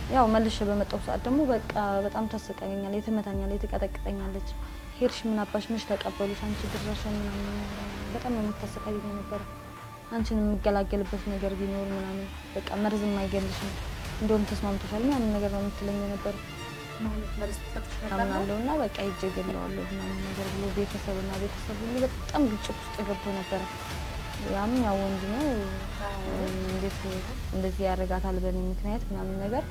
ያው መልሼ በመጣው ሰዓት ደግሞ በቃ በጣም ታሰቃየኛለች፣ ትመታኛለች፣ ትቀጠቅጠኛለች። ሄድሽ ምን አባሽ ነሽ ተቀበሉሽ አንቺ ድረሽን ምናምን በጣም የምታሰቃየኝ ነበር። አንቺን የምገላገልበት ነገር ቢኖር ምናምን በቃ መርዝም አይገልሽም እንደውም ተስማምተሻል ምናምን ነገር ነው የምትለኝ ነበር ማለት መርዝ ተፈጥሮ ነውና በቃ ይጀገለዋለሁ ምናምን ነገር ብሎ ቤተሰብና ቤተሰብ ሁሉ በጣም ግጭት ውስጥ ገብቶ ነበር። ያም ያው ወንድ ነው እንዴት እንደዚህ ያረጋታል በእኔ ምክንያት ምናምን ነገር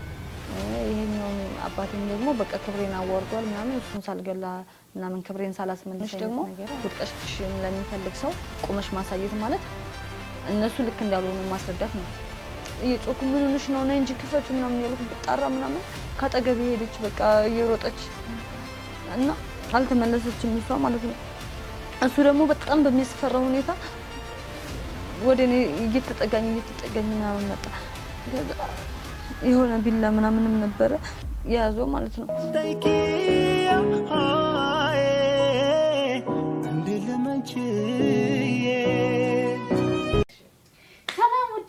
ይሄኛው አባቴም ደግሞ በቃ ክብሬን አዋርዷል ምናምን እሱን ሳልገላ ምናምን ክብሬን ሳላስመልስ ደግሞ ወጥተሽ ለሚፈልግ ሰው ቆመሽ ማሳየት ማለት እነሱ ልክ እንዳልሆኑ ማስረዳት ነው። እየጮኩ ምን ሆነሽ ነው ነይ እንጂ ክፈቹ ምናምን ያሉት በጣራ ምናምን ካጠገብ ሄደች በቃ እየሮጠች እና አልተመለሰችም እሷ ማለት ነው። እሱ ደግሞ በጣም በሚያስፈራ ሁኔታ ወደኔ እየተጠጋኝ ምናምን መጣ። የሆነ ቢላ ምናምንም ነበረ ያዘው ማለት ነው።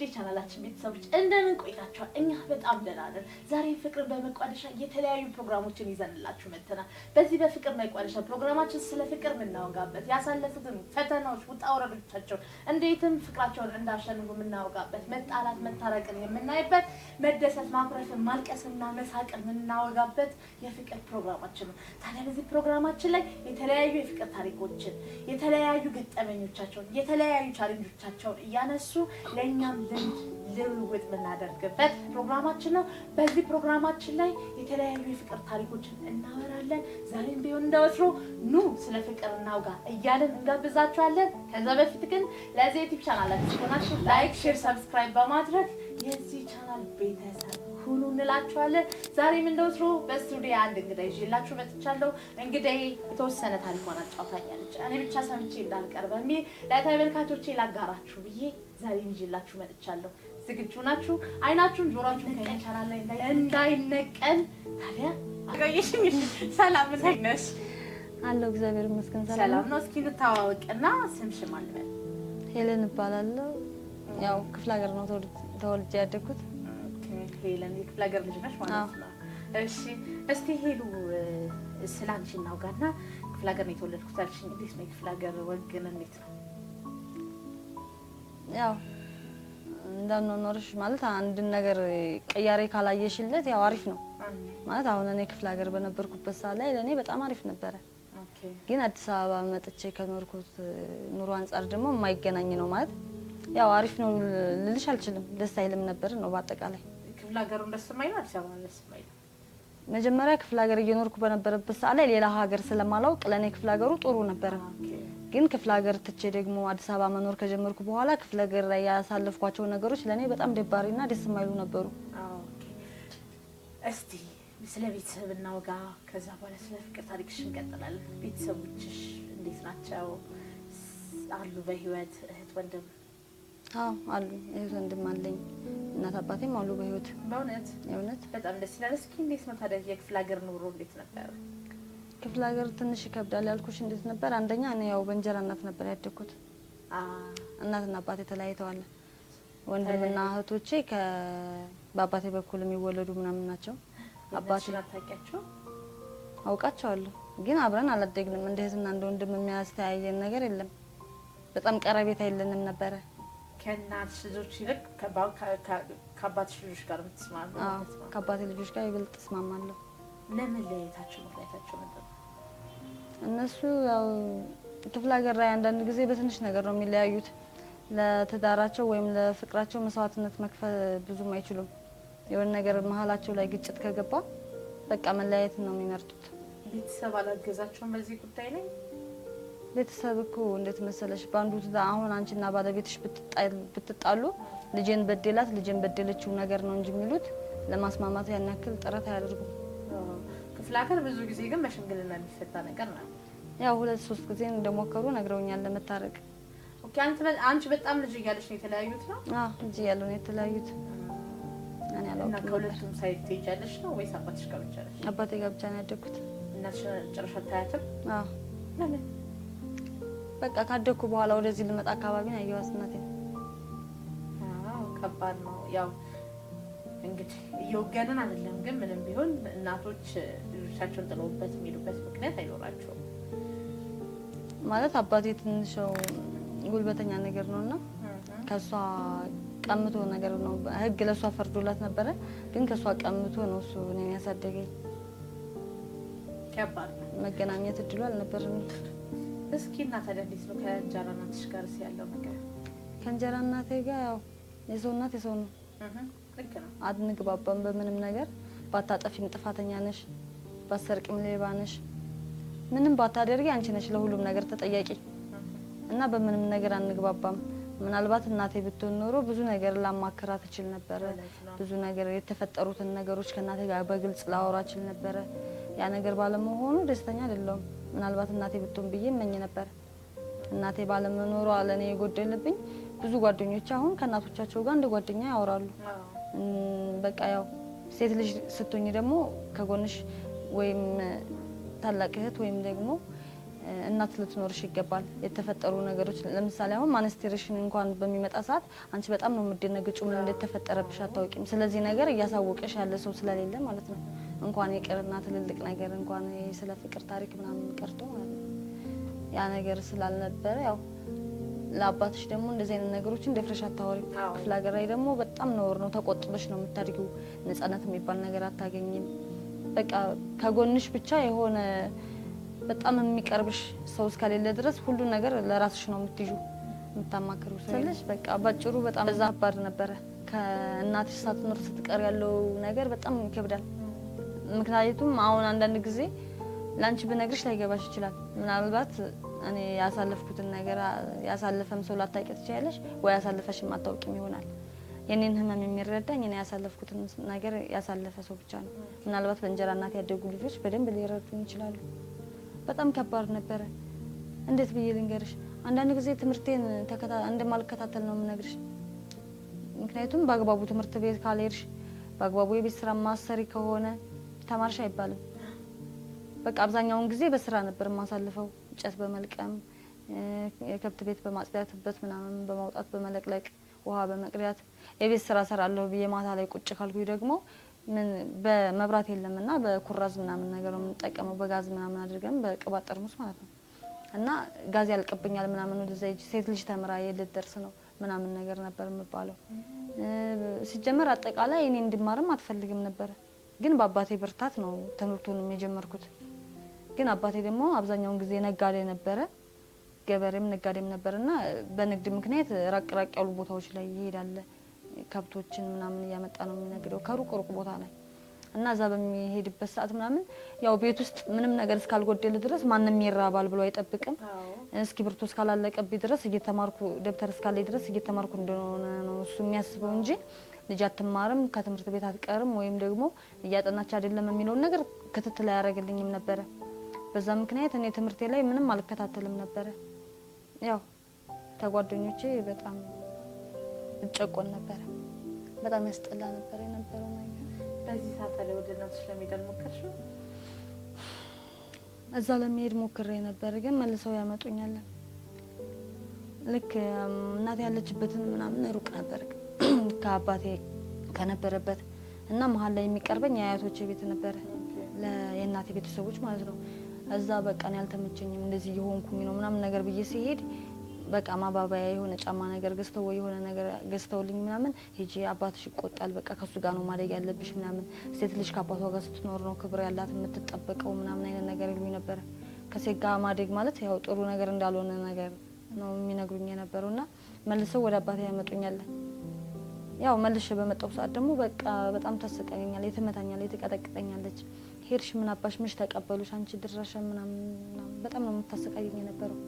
ቻናላችን ቤተሰቦች እንደምን ቆይታችኋል? እኛ በጣም ደህና ነን። ዛሬ ፍቅር በመቋደሻ የተለያዩ ፕሮግራሞችን ይዘንላችሁ መጥተናል። በዚህ በፍቅር መቋደሻ ፕሮግራማችን ስለ ፍቅር የምናወጋበት ያሳለፉትን ፈተናዎች ውጣ ውረዶቻቸው እንዴትም ፍቅራቸውን እንዳሸንፉ የምናወጋበት መጣላት መታረቅን የምናይበት መደሰት ማኩረፍን ማልቀስና መሳቅን የምናወጋበት የፍቅር ፕሮግራማችን ነው። ታዲያ በዚህ ፕሮግራማችን ላይ የተለያዩ የፍቅር ታሪኮችን የተለያዩ ገጠመኞቻቸውን የተለያዩ ቻሌንጆቻቸውን እያነሱ ለእኛም ልውውጥ የምናደርግበት ፕሮግራማችን ነው። በዚህ ፕሮግራማችን ላይ የተለያዩ የፍቅር ታሪኮችን እናወራለን። ዛሬም ቢሆን እንደወትሮ ኑ ስለ ፍቅር እናውጋ እያልን እንጋብዛችኋለን። ከዛ በፊት ግን ለዚህ ዩቲዩብ ቻናላችን ሆናችሁ ላይክ፣ ሼር፣ ሰብስክራይብ በማድረግ የዚህ ቻናል ቤተሰብ ሁሉ እንላችኋለን። ዛሬም እንደወትሮ በስቱዲዮ አንድ እንግዳ ይዤላችሁ መጥቻለሁ። እንግዳዬ የተወሰነ ታሪኳን አጫውታኛለች። እኔ ብቻ ሰምቼ እንዳልቀር በሚል ለተመልካቾቼ ላጋራችሁ ብዬ ዛሬ ይዤላችሁ መጥቻለሁ። ዝግጁ ናችሁ? አይናችሁን ጆሮአችሁን ከኛ ቻናል ላይ እንዳይነቀል። ታዲያ አገኘሽኝ? ሰላም ነሽ? አለሁ እግዚአብሔር ይመስገን ሰላም ነው። እስኪ እንተዋወቅና ስምሽ ማን ነው? ሄለን እባላለሁ። ያው ክፍለ ሀገር ነው ተወልጄ ያደግኩት። ሄለን የክፍለ ሀገር ልጅ ነሽ ማለት ነው? እሺ እስቲ ሄሉ ስላንቺ እናውጋና ክፍለ ሀገር ነው የተወለድኩት አልሽኝ። እንዴት ነው የክፍለ ሀገር ወግን እንዴት ነው? ያው እንደምንኖርሽ ማለት አንድ ነገር ቀያሬ ካላየሽለት ያው አሪፍ ነው ማለት። አሁን እኔ ክፍለ ሀገር በነበርኩበት ሰዓት ላይ ለኔ በጣም አሪፍ ነበረ። ግን አዲስ አበባ መጥቼ ከኖርኩት ኑሮ አንፃር ደግሞ የማይገናኝ ነው ማለት ያው አሪፍ ነው ልልሽ አልችልም። ደስ አይልም ነበር ነው በአጠቃላይ። ክፍለ ሀገሩ ደስ የማይል አዲስ አበባ ደስ የማይል መጀመሪያ ክፍለ ሀገር እየኖርኩ በነበረበት ሰዓት ላይ ሌላ ሀገር ስለማላውቅ ለኔ ክፍለ ሀገሩ ጥሩ ነበር። ግን ክፍለ ሀገር ትቼ ደግሞ አዲስ አበባ መኖር ከጀመርኩ በኋላ ክፍለ ሀገር ላይ ያሳለፍኳቸው ነገሮች ለኔ በጣም ደባሪና ደስ የማይሉ ነበሩ። እስቲ ስለ ቤተሰብ እናውጋ፣ ከዛ በኋላ ስለ ፍቅር ታሪክሽ እንቀጥላለን። ቤተሰቦችሽ እንዴት ናቸው? አሉ በህይወት እህት ወንድም? አዎ አሉ። እህት ወንድም አለኝ። እናት አባቴም አሉ በህይወት። በእውነት በጣም ደስ ይላል። እስኪ እንዴት ነው ታዲያ የክፍለ ሀገር ኑሮ እንዴት ነበር? ክፍለ ሀገር ትንሽ ይከብዳል ያልኩሽ እንዴት ነበር? አንደኛ እኔ ያው በእንጀራ እናት ነበር ያደግኩት። እናትና አባቴ ተለያይተዋል። ወንድምና እህቶቼ በአባቴ በኩል የሚወለዱ ምናምን ናቸው። አባቴ ታውቂያቸው? አውቃቸዋለሁ ግን አብረን አላደግንም። እንደ እህትና እንደ ወንድም የሚያስተያየን ነገር የለም። በጣም ቀረቤታ የለንም ነበረ። ከእናትሽ ልጆች ይልቅ ከአባትሽ ልጆች ጋር የምትስማማው? አዎ ከአባቴ ልጆች ጋር ይበልጥ ተስማማለሁ። ለምን ለየታችሁ ምክንያታችሁ ምንድን ነው? እነሱ ያው ክፍለ ሀገር ላይ አንዳንድ ጊዜ በትንሽ ነገር ነው የሚለያዩት። ለትዳራቸው ወይም ለፍቅራቸው መስዋዕትነት መክፈል ብዙም አይችሉም። የሆነ ነገር መሀላቸው ላይ ግጭት ከገባ በቃ መለያየት ነው የሚመርጡት። ቤተሰብ አላገዛቸውም በዚህ ጉዳይ ላይ? ቤተሰብ እኮ እንዴት መሰለሽ ባንዱ አሁን አንቺና ባለቤትሽ ብትጣሉ ልጄን በደላት ልጄን በደለችው ነገር ነው እንጂ የሚሉት ለማስማማት ያን ያክል ጥረት አያደርጉም። ክፍለ ሀገር ብዙ ጊዜ ግን በሽምግልና የሚፈታ ነገር ነው። ያው 2-3 ጊዜ እንደሞከሩ ነግረውኛል ለመታረቅ። ኦኬ አንቺ በጣም ልጅ እያለሽ ነው የተለያዩት ነው? አዎ ልጅ እያለሁ ነው የተለያዩት። እኔ አላውቅም። እና ከሁለቱም ሳይድ ትሄጃለሽ ነው ወይስ አባትሽ ጋር ብቻ ነሽ? አባቴ ጋር ብቻ ነው ያደግኩት። እናትሽ ጨርሻ ታያትም? አዎ ለምን? በቃ ካደግኩ በኋላ ወደዚህ ልመጣ አካባቢ ነው ያየኋት እናቴ። አዎ ከባድ ነው። ያው እንግዲህ እየወገንን አይደለም፣ ግን ምንም ቢሆን እናቶች ልጆቻቸውን ጥለውበት የሚሉበት ምክንያት አይኖራቸውም። ማለት አባቴ ትንሽ ጉልበተኛ ነገር ነውና ከሷ ቀምቶ ነገር ነው። ህግ ለሷ ፈርዶላት ነበረ፣ ግን ከሷ ቀምቶ ነው እሱ እኔን ያሳደገኝ። ከባድ ነው። መገናኘት እድሉ አልነበረም። እስኪ እና ታዲያ እንዴት ነው ከእንጀራ እናትሽ ጋር ያለው ነገር? ከእንጀራ እናቴ ጋር ያው የሰው እናት የሰው ነው። ልክ ነው። አንግባባም በምንም ነገር። ባታጠፊም ጥፋተኛ ነሽ፣ ባሰርቅም ሌባ ነሽ፣ ምንም ባታደርጊ አንቺ ነሽ ለሁሉም ነገር ተጠያቂ እና በምንም ነገር አንግባባም። ምናልባት እናቴ ብትሆን ኖሮ ብዙ ነገር ላማከራት እችል ነበር። ብዙ ነገር የተፈጠሩትን ነገሮች ከእናቴ ጋር በግልጽ ላወራ እችል ነበር። ያ ነገር ባለመሆኑ ደስተኛ አይደለሁም። ምናልባት እናቴ ብትሆን ብዬ እመኝ ነበር። እናቴ ባለመኖሯ ለኔ የጎደለብኝ ብዙ ጓደኞች አሁን ከእናቶቻቸው ጋር እንደ ጓደኛ ያወራሉ። በቃ ያው ሴት ልጅ ስትሆኚ ደግሞ ከጎንሽ ወይም ታላቅ እህት ወይም ደግሞ እናት ልትኖርሽ ይገባል። የተፈጠሩ ነገሮች ለምሳሌ አሁን ማንስትሬሽን እንኳን በሚመጣ ሰዓት አንቺ በጣም ነው የምትደነግጪው። ምን እንደተፈጠረብሽ አታውቂም። ስለዚህ ነገር እያሳወቀሽ ያለ ሰው ስለሌለ ማለት ነው። እንኳን ይቅርና ትልልቅ ነገር እንኳን ስለ ፍቅር ታሪክ ምናምን ቀርቶ ማለት ነው። ያ ነገር ስላልነበረ ያው ለአባትሽ ደግሞ እንደዚህ አይነት ነገሮችን ደፍረሽ አታወሪ። ክፍለ ሀገር ላይ ደግሞ በጣም ነውር ነው። ተቆጥበሽ ነው የምታድጊው። ነፃነት የሚባል ነገር አታገኝም። በቃ ከጎንሽ ብቻ የሆነ በጣም የሚቀርብሽ ሰው እስከሌለ ድረስ ሁሉ ነገር ለራስሽ ነው የምትይዡ የምታማክሩ ስለሽ በቃ ባጭሩ በጣም በዛ አባድ ነበረ። ከእናትሽ ሳትኖር ስትቀር ያለው ነገር በጣም ይከብዳል። ምክንያቱም አሁን አንዳንድ ጊዜ ላንቺ ብነግርሽ ላይገባሽ ይችላል። ምናልባት እኔ ያሳለፍኩትን ነገር ያሳለፈም ሰው ላታውቂ ትችያለሽ፣ ወይ ያሳለፈሽም አታውቂም ይሆናል። የኔን ህመም የሚረዳኝ እኔ ያሳለፍኩትን ነገር ያሳለፈ ሰው ብቻ ነው። ምናልባት በእንጀራ እናት ያደጉ ልጆች በደንብ ሊረዱኝ ይችላሉ። በጣም ከባድ ነበረ። እንዴት ብዬ ልንገርሽ? አንዳንድ ጊዜ ትምህርቴን እንደማልከታተል ነው የምነግርሽ። ምክንያቱም በአግባቡ ትምህርት ቤት ካልሄድሽ፣ በአግባቡ የቤት ስራ ማሰሪ ከሆነ ተማርሽ አይባልም። በቃ አብዛኛውን ጊዜ በስራ ነበር የማሳልፈው። እንጨት በመልቀም የከብት ቤት በማጽዳትበት ምናምን በማውጣት በመለቅለቅ ውሃ በመቅዳት የቤት ስራ ሰራለሁ ብዬ ማታ ላይ ቁጭ ካልኩኝ ደግሞ ምን በመብራት የለምና በኩራዝ ምናምን ነገር ነው የምንጠቀመው። በጋዝ ምናምን አድርገን በቅባት ጠርሙስ ማለት ነው። እና ጋዝ ያልቅብኛል ምናምን ወደዛ ሴት ልጅ ተምራ የልትደርስ ነው ምናምን ነገር ነበር የምባለው። ሲጀመር አጠቃላይ እኔ እንድማርም አትፈልግም ነበር። ግን በአባቴ ብርታት ነው ትምህርቱንም የጀመርኩት። ግን አባቴ ደግሞ አብዛኛውን ጊዜ ነጋዴ ነበረ፣ ገበሬም ነጋዴም ነበርና በንግድ ምክንያት ራቅ ራቅ ያሉ ቦታዎች ላይ ይሄዳል። ከብቶችን ምናምን እያመጣ ነው የሚነግደው ከሩቅ ሩቅ ቦታ ላይ እና እዛ በሚሄድበት ሰዓት ምናምን ያው ቤት ውስጥ ምንም ነገር እስካልጎደለ ድረስ ማንንም ይራባል ብሎ አይጠብቅም። እስክሪብቶ እስካላለቀብኝ ድረስ እየተማርኩ ደብተር እስካለኝ ድረስ እየተማርኩ እንደሆነ ነው እሱ የሚያስበው እንጂ ልጅ አትማርም ከትምህርት ቤት አትቀርም ወይም ደግሞ እያጠናች አይደለም የሚለውን ነገር ክትትል አያደርግልኝም ነበረ። በዛ ምክንያት እኔ ትምህርቴ ላይ ምንም አልከታተልም ነበረ። ያው ተጓደኞቼ በጣም እጨቆን ነበረ። በጣም ያስጠላ ነበር የነበረው ነገር። በዚህ ሰዓት ላይ ወደ እናትሽ ለመሄድ ሞከርሽ? እዛ ለመሄድ ሞክሬ ነበር፣ ግን መልሰው ያመጡኛል። ልክ እናቴ ያለችበትን ምናምን ሩቅ ነበር ከአባቴ ከነበረበት እና መሀል ላይ የሚቀርበኝ የአያቶቼ ቤት ነበረ፣ የእናቴ ቤተሰቦች ማለት ነው። እዛ በቃ ነው ያልተመቸኝም እንደዚህ እየሆንኩኝ ነው ምናምን ነገር ብዬ ሲሄድ በቃ ማባባያ የሆነ ጫማ ነገር ገዝተው ወይ የሆነ ነገር ገዝተውልኝ ምናምን ሄጄ አባትሽ ይቆጣል፣ በቃ ከሱ ጋር ነው ማደግ ያለብሽ ምናምን፣ ሴት ልጅ ከአባቷ ጋር ስትኖር ነው ክብር ያላት የምትጠበቀው ምናምን አይነት ነገር ይሉኝ ነበር። ከሴት ጋር ማደግ ማለት ያው ጥሩ ነገር እንዳልሆነ ነገር ነው የሚነግሩኝ የነበረውና መልሰው ወደ አባቴ ያመጡኛል። ያው መልሼ በመጣው ሰዓት ደግሞ በቃ በጣም ታሰቃየኛለች፣ ትመታኛለች፣ ትቀጠቅጠኛለች። ሄድሽ ምን አባሽ ምሽ ተቀበሉሽ አንቺ ድረሻ ምናምን በጣም ነው የምታሰቃየኝ የነበረው።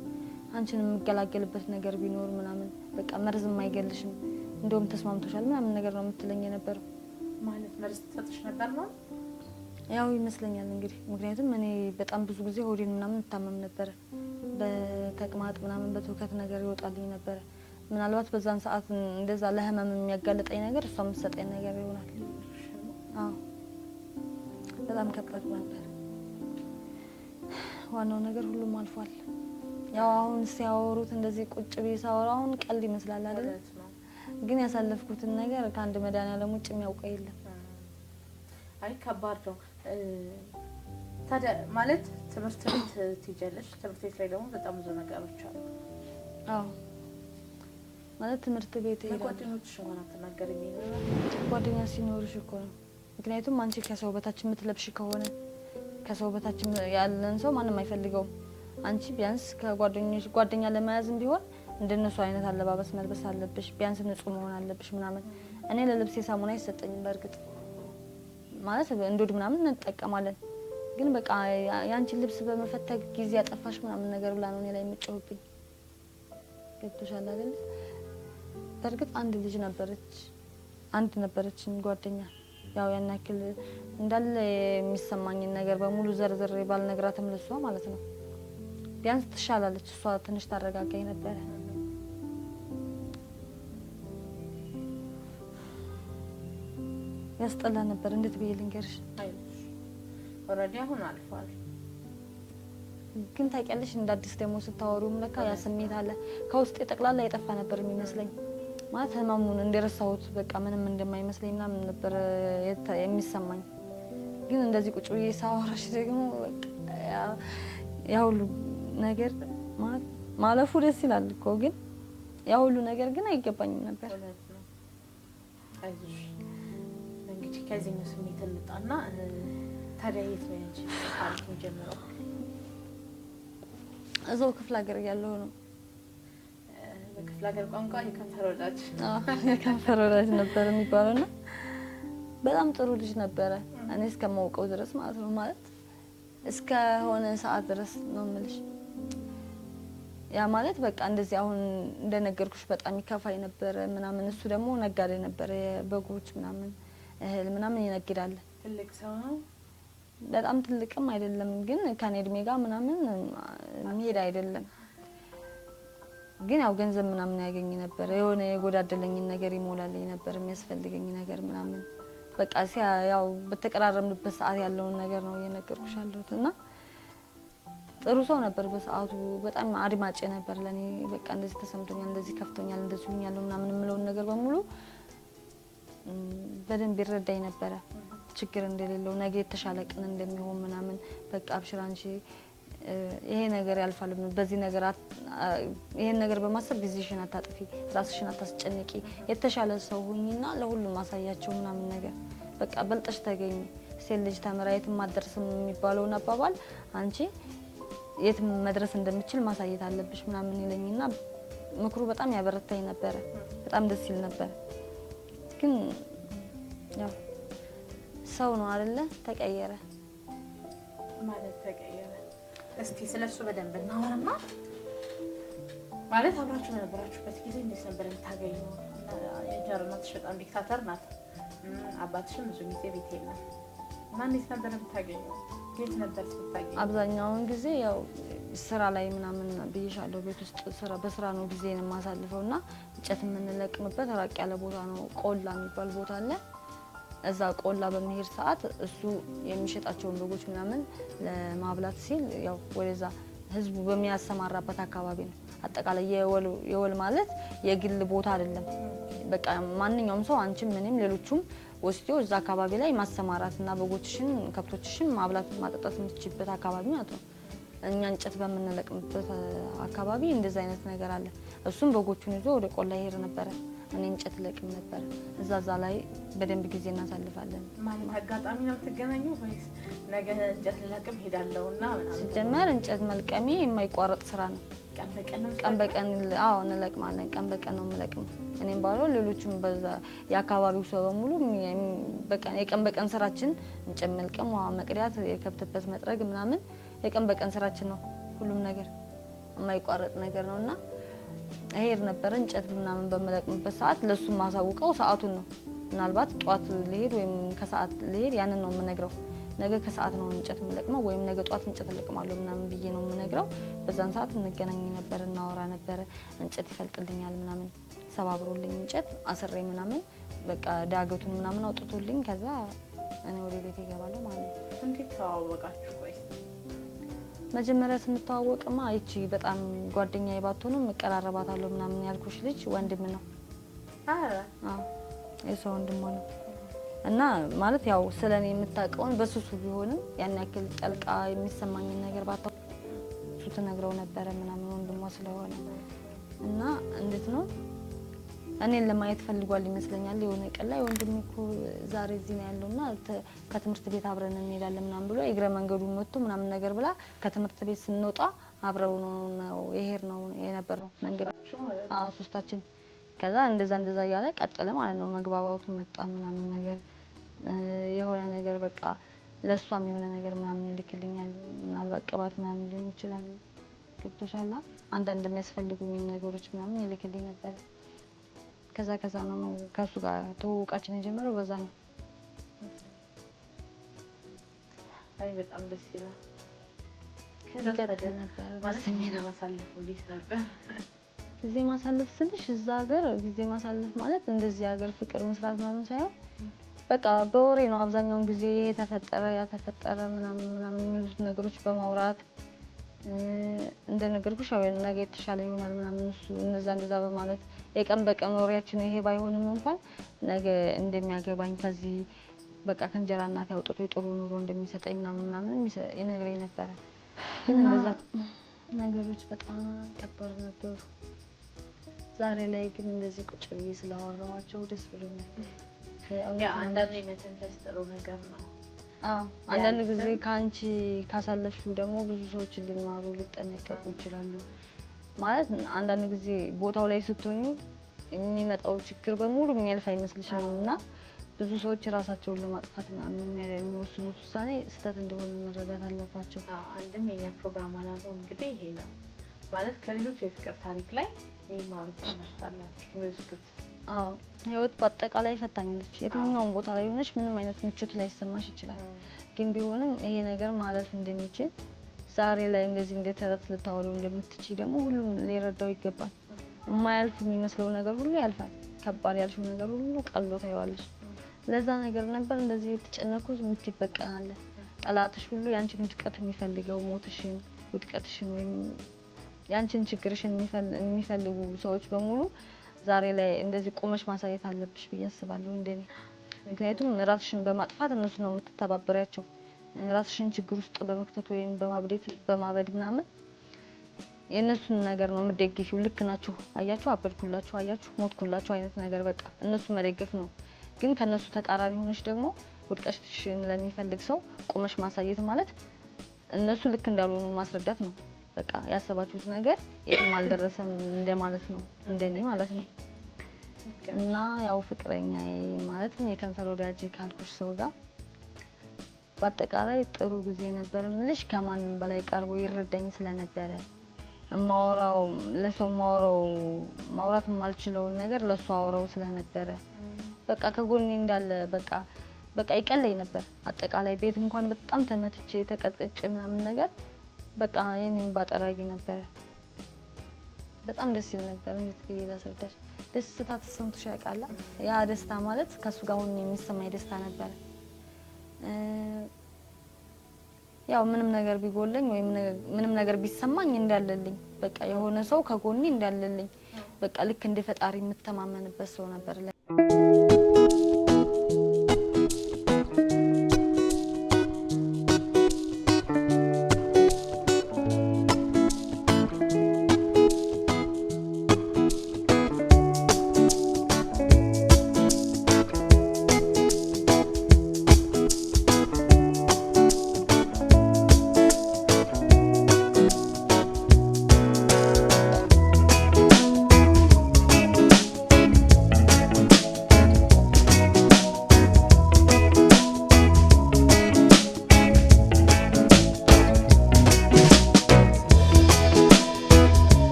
አንቺን የምገላገልበት ነገር ቢኖር ምናምን በቃ መርዝም አይገልሽም እንደውም ተስማምቶሻል ምናምን ነገር ነው የምትለኝ የነበረው። ማለት መርዝ ተሰጥሽ ነበር ነው? ያው ይመስለኛል እንግዲህ ምክንያቱም እኔ በጣም ብዙ ጊዜ ሆዴን ምናምን እታመም ነበር። በተቅማጥ ምናምን በትውከት ነገር ይወጣልኝ ነበር። ምናልባት በዛን ሰዓት እንደዛ ለህመም የሚያጋልጠኝ ነገር እሷ የምትሰጠኝ ነገር ይሆናል። አዎ በጣም ከባድ ነበር። ዋናው ነገር ሁሉም አልፏል። ያው አሁን ሲያወሩት እንደዚህ ቁጭ ብዬ ሳወራ አሁን ቀልድ ይመስላል አይደል? ግን ያሳለፍኩትን ነገር ከአንድ መድኃኒዓለም ውጭ የሚያውቀው የለም። አይ ከባድ ነው። ታዲያ ማለት ትምህርት ቤት ትይጃለሽ። ትምህርት ቤት ላይ ደግሞ በጣም ብዙ ነገሮች አሉ። አዎ ማለት ትምህርት ቤት ጓደኞችሽ እንኳን አትናገሪም? ጓደኛ ሲኖርሽ እኮ ነው። ምክንያቱም አንቺ ከሰው በታች የምትለብሽ ከሆነ ከሰው በታች ያለን ሰው ማንም አይፈልገውም። አንቺ ቢያንስ ከጓደኞች ጓደኛ ለመያዝም ቢሆን እንደነሱ አይነት አለባበስ መልበስ አለብሽ። ቢያንስ ንጹህ መሆን አለብሽ ምናምን። እኔ ለልብሴ ሳሙና አይሰጠኝም። በእርግጥ ማለት እንዶድ ምናምን እንጠቀማለን፣ ግን በቃ ያንቺን ልብስ በመፈተግ ጊዜ ያጠፋሽ ምናምን ነገር ብላ ነው እኔ ላይ የምትጮህብኝ። ገብቶሻል አይደል? በእርግጥ አንድ ነበረችኝ ጓደኛ። ያው ያን ያክል እንዳለ የሚሰማኝን ነገር በሙሉ ዘርዝሬ ባልነግራትም ለሷ ማለት ነው ቢያንስ ትሻላለች። እሷ ትንሽ ታረጋጋኝ ነበረ። ያስጠላ ነበር። እንዴት ብዬ ልንገርሽ? ኦልሬዲ አሁን አልፏል። ግን ታውቂያለሽ እንደ አዲስ ደግሞ ስታወሩም ለካ ያ ስሜት አለ ከውስጥ ጠቅላላ የጠፋ ነበር የሚመስለኝ። ማለት ህመሙን እንደረሳሁት በቃ ምንም እንደማይመስለኝ ምናምን ነበር የሚሰማኝ። ግን እንደዚህ ቁጭ ብዬ ሳወራሽ ደግሞ በቃ ያ ሁሉ ነገር ማለፉ ደስ ይላል እኮ፣ ግን ያ ሁሉ ነገር ግን አይገባኝም ነበር። አይዞሽ እንግዲህ ከዚህኛው ስሜት እንጣና ታዲያ የት ነው ያንቺ ታሪክ ጀምሮ? እዛው ክፍለ ሀገር እያለሁ ነው። በክፍለ ሀገር ቋንቋ የከንፈር ወዳጅ የከንፈር ወዳጅ ነበር የሚባለውና በጣም ጥሩ ልጅ ነበረ እኔ እስከማውቀው ድረስ ማለት ነው። ማለት እስከሆነ ሰዓት ድረስ ነው የምልሽ። ያ ማለት በቃ እንደዚህ አሁን እንደነገርኩሽ በጣም ይከፋይ ነበር ምናምን። እሱ ደግሞ ነጋዴ ነበር፣ የበጎች ምናምን እህል ምናምን ይነግዳል። ትልቅ ሰው ነው። በጣም ትልቅም አይደለም፣ ግን ከኔ እድሜ ጋር ምናምን መሄድ አይደለም። ግን ያው ገንዘብ ምናምን ያገኝ ነበር። የሆነ የጎዳደለኝን ነገር ይሞላልኝ ነበር፣ የሚያስፈልገኝ ነገር ምናምን በቃ ያው በተቀራረምንበት ሰዓት ያለውን ነገር ነው እየነገርኩሽ ያለሁት። እና ጥሩ ሰው ነበር በሰዓቱ። በጣም አድማጭ ነበር ለኔ። በቃ እንደዚህ ተሰምቶኛል፣ እንደዚህ ከፍቶኛል፣ እንደዚህ ሆኛለሁ ምናምን የምለውን ነገር በሙሉ በደንብ ይረዳኝ ነበረ። ችግር እንደሌለው ነገ የተሻለ ቀን እንደሚሆን ምናምን በቃ አብሽር አንቺ ይሄ ነገር ያልፋል፣ በዚህ ነገር ይሄን ነገር በማሰብ ጊዜሽን አታጥፊ፣ ራስሽን አታስጨንቂ፣ የተሻለ ሰው ሁኚና ለሁሉም ማሳያቸው ምናምን ነገር በቃ በልጠሽ ተገኝ። ሴት ልጅ ተምራ የትም አትደርስም የሚባለውን አባባል አንቺ የትም መድረስ እንደምችል ማሳየት አለብሽ ምናምን ይለኝና ምክሩ በጣም ያበረታኝ ነበረ። በጣም ደስ ይል ነበር። ግን ያው ሰው ነው አይደለ? ተቀየረ ማለት ተቀየረ። እስቲ ስለሱ በደንብ እናወራና ማለት አብራችሁ የነበራችሁበት ጊዜ እንዴት ነበር የምታገኙ? የጀር እናትሽ በጣም ዲክታተር ናት፣ አባትሽም ብዙ ጊዜ ቤት የለም እና እንዴት ነበር የምታገኙ? የት ነበር ስታገኙ? አብዛኛውን ጊዜ ያው ስራ ላይ ምናምን ብዬሻለሁ። ቤት ውስጥ በስራ ነው ጊዜን የማሳልፈው እና እንጨት የምንለቅምበት ራቅ ያለ ቦታ ነው፣ ቆላ የሚባል ቦታ አለ። እዛ ቆላ በመሄድ ሰዓት እሱ የሚሸጣቸውን በጎች ምናምን ለማብላት ሲል ያው ወደዛ ህዝቡ በሚያሰማራበት አካባቢ ነው። አጠቃላይ የወል ማለት የግል ቦታ አይደለም። በቃ ማንኛውም ሰው አንቺም ምንም ሌሎቹም ወስዶ እዛ አካባቢ ላይ ማሰማራትና በጎችሽን ከብቶችሽን ማብላት ማጠጣት የምትችልበት አካባቢ ማለት ነው። እኛ እንጨት በምንለቅምበት አካባቢ እንደዛ አይነት ነገር አለ። እሱም በጎቹን ይዞ ወደ ቆላ ይሄድ ነበረ። እኔ እንጨት ለቅም ነበር። እዛ ላይ በደንብ ጊዜ እናሳልፋለን። ማለት አጋጣሚ ነው የምትገናኙ ወይስ ነገ እንጨት ለቅም ሄዳለሁና ምናምን? ሲጀመር እንጨት መልቀሜ የማይቋረጥ ስራ ነው። ቀን በቀን አዎ እንለቅማለን። ቀን በቀን ነው የምለቅመው። እኔም ባለው ሌሎችም በዛ የአካባቢው ሰው በሙሉ የቀን በቀን ስራችን እንጨት መልቀም፣ ውሃ መቅዳት፣ የከብትበት መጥረግ ምናምን የቀን በቀን ስራችን ነው። ሁሉም ነገር የማይቋረጥ ነገር ነውና እሄድ ነበር እንጨት ምናምን በመለቅምበት ሰዓት ለሱ ማሳውቀው ሰዓቱን ነው። ምናልባት ጧት ልሄድ ወይም ከሰዓት ልሄድ ያንን ነው የምነግረው። ነገ ከሰዓት ነው እንጨት የምለቅመው ወይም ነገ ጧት እንጨት እለቅማለሁ ምናምን ብዬ ነው የምነግረው። በዛን ሰዓት እንገናኝ ነበር፣ እናወራ ነበር። እንጨት ይፈልጥልኛል ምናምን ሰባብሮልኝ እንጨት አስሬ ምናምን በቃ ዳገቱን ምናምን አውጥቶልኝ ከዛ እኔ ወደ ቤት እገባለሁ ማለት ነው። እንዴት ተዋወቃችሁ? ቆይ መጀመሪያ ስንተዋወቅማ አይቺ በጣም ጓደኛዬ ባትሆንም እቀራረባታለሁ ምናምን ያልኩሽ ልጅ ወንድም ነው። አረ አዎ የሰው ወንድም ነው። እና ማለት ያው ስለኔ የምታውቀውን በሱሱ ቢሆንም ያን ያክል ጠልቃ የሚሰማኝን ነገር ባታው እሱ ትነግረው ነበረ ምናምን ወንድሟ ስለሆነ እና እንዴት ነው እኔን ለማየት ፈልጓል ይመስለኛል። የሆነ ቀን ላይ ወንድሜ እኮ ዛሬ እዚህ ነው ያለውና ከትምህርት ቤት አብረን እንሄዳለን ምናምን ብሎ እግረ መንገዱን ወጥቶ ምናምን ነገር ብላ ከትምህርት ቤት ስንወጣ አብረው ነው ይሄር ነው የነበረው መንገድ ሶስታችን። ከዛ እንደዛ እያለ ቀጠለ ማለት ነው። መግባባቱ መጣ ምናምን ነገር የሆነ ነገር በቃ ለሷም የሆነ ነገር ምናምን ይልክልኛል። ምናልባት ቅባት ምናምን ሊሆን ይችላል። ገብቶሻል። አንዳንድ የሚያስፈልጉኝ ነገሮች ምናምን ይልክልኝ ነበር። ከዛ ነው ከሱ ጋር ተዋውቃችን የጀመረው በዛ ነው። አይ በጣም ደስ ይላል። ከዛ ጊዜ ማሳለፍ ስልሽ እዛ ሀገር ጊዜ ማሳለፍ ማለት እንደዚህ ሀገር ፍቅር መስራት ምናምን ሳይሆን በቃ በወሬ ነው አብዛኛውን ጊዜ የተፈጠረ ያተፈጠረ ምናምን የሚሉት ነገሮች በማውራት እንደነገርኩሽ ያው ነገ የተሻለ ይሆናል ምናምን እሱ እንደዛ በማለት የቀን በቀን ወሬያችን ይሄ ባይሆንም እንኳን ነገ እንደሚያገባኝ ከዚህ በቃ ከእንጀራ እናት ያውጥቶ የጥሩ ኑሮ እንደሚሰጠኝ ምናምን ይነግረኝ ነበረ። ግን እንደዛ ነገሮች በጣም ከባድ ነበሩ። ዛሬ ላይ ግን እንደዚህ ቁጭ ብዬ ስላወራኋቸው ደስ ብሎኛል። አንዳንድ መተንፈስ ጥሩ ነገር ነው። አንዳንድ ጊዜ ከአንቺ ካሳለፍሽው ደግሞ ብዙ ሰዎች ሊማሩ ሊጠነቀቁ ይችላሉ። ማለት አንዳንድ ጊዜ ቦታው ላይ ስትሆኚ የሚመጣው ችግር በሙሉ የሚያልፍ አይመስልሽም እና ብዙ ሰዎች ራሳቸውን ለማጥፋት የሚወስኑት ውሳኔ ስህተት እንደሆነ መረዳት አለባቸው። አንድም የኛ ፕሮግራም አላማው እንግዲህ ይሄ ነው ማለት ከሌሎች የፍቅር ታሪክ ላይ የሚማሩት ትምህርት አላቸው። ህይወት በአጠቃላይ ፈታኝ ነች። የትኛውም ቦታ ላይ ሆነሽ ምንም አይነት ምቾት ላይ ይሰማሽ ይችላል። ግን ቢሆንም ይሄ ነገር ማለፍ እንደሚችል ዛሬ ላይ እንደዚህ እንደተረት ልታወሪው እንደምትችይ ደግሞ ሁሉም ሊረዳው ይገባል። የማያልፍ የሚመስለው ነገር ሁሉ ያልፋል። ከባድ ያልሽው ነገር ሁሉ ቀሎ ታይዋለሽ። ለዛ ነገር ነበር እንደዚህ የተጨነኩት። የምትበቀናለ ጠላትሽ ሁሉ ያንቺን ውድቀት የሚፈልገው ሞትሽን፣ ውድቀትሽን ወይም ያንቺን ችግርሽን የሚፈልጉ ሰዎች በሙሉ ዛሬ ላይ እንደዚህ ቆመሽ ማሳየት አለብሽ ብዬ አስባለሁ እንደኔ። ምክንያቱም ራስሽን በማጥፋት እነሱ ነው የምትተባበሪያቸው። ራስሽን ችግር ውስጥ በመክተት ወይም በማበድ ምናምን የእነሱን ነገር ነው የምትደግፊው። ልክ ናችሁ፣ አያችሁ፣ አበድኩላችሁ፣ አያችሁ፣ ሞትኩላችሁ አይነት ነገር በቃ እነሱ መደገፍ ነው። ግን ከነሱ ተቃራኒ ሆነሽ ደግሞ ውድቀትሽን ለሚፈልግ ሰው ቆመሽ ማሳየት ማለት እነሱ ልክ እንዳልሆኑ ማስረዳት ነው። በቃ ያሰባችሁት ነገር የትም አልደረሰም እንደማለት ነው እንደኔ ማለት ነው። እና ያው ፍቅረኛዬ ማለት የከንፈር ወዳጅ ካልኩሽ ሰው ጋር በአጠቃላይ ጥሩ ጊዜ ነበር የምልሽ። ከማንም በላይ ቀርቦ ይረዳኝ ስለነበረ ማውራው ለሰው ማውራት የማልችለውን ነገር ለሱ አውራው ስለነበረ በቃ ከጎኔ እንዳለ በቃ ይቀለኝ ነበር። አጠቃላይ ቤት እንኳን በጣም ተመትቼ ተቀጥቅጬ ምናምን ነገር በቃ የኔን ባጠራጊ ነበር። በጣም ደስ ይል ነበር። እንዴት ብዬ ላስረዳሽ? ደስታ ተሰምቶሽ ያውቃል? ያ ደስታ ማለት ከሱ ጋር ሆኜ የሚሰማኝ ደስታ ነበር። ያው ምንም ነገር ቢጎለኝ ወይ ምንም ነገር ቢሰማኝ እንዳለልኝ በቃ የሆነ ሰው ከጎኔ እንዳለልኝ በቃ ልክ እንደ ፈጣሪ የምተማመንበት ሰው ነበር።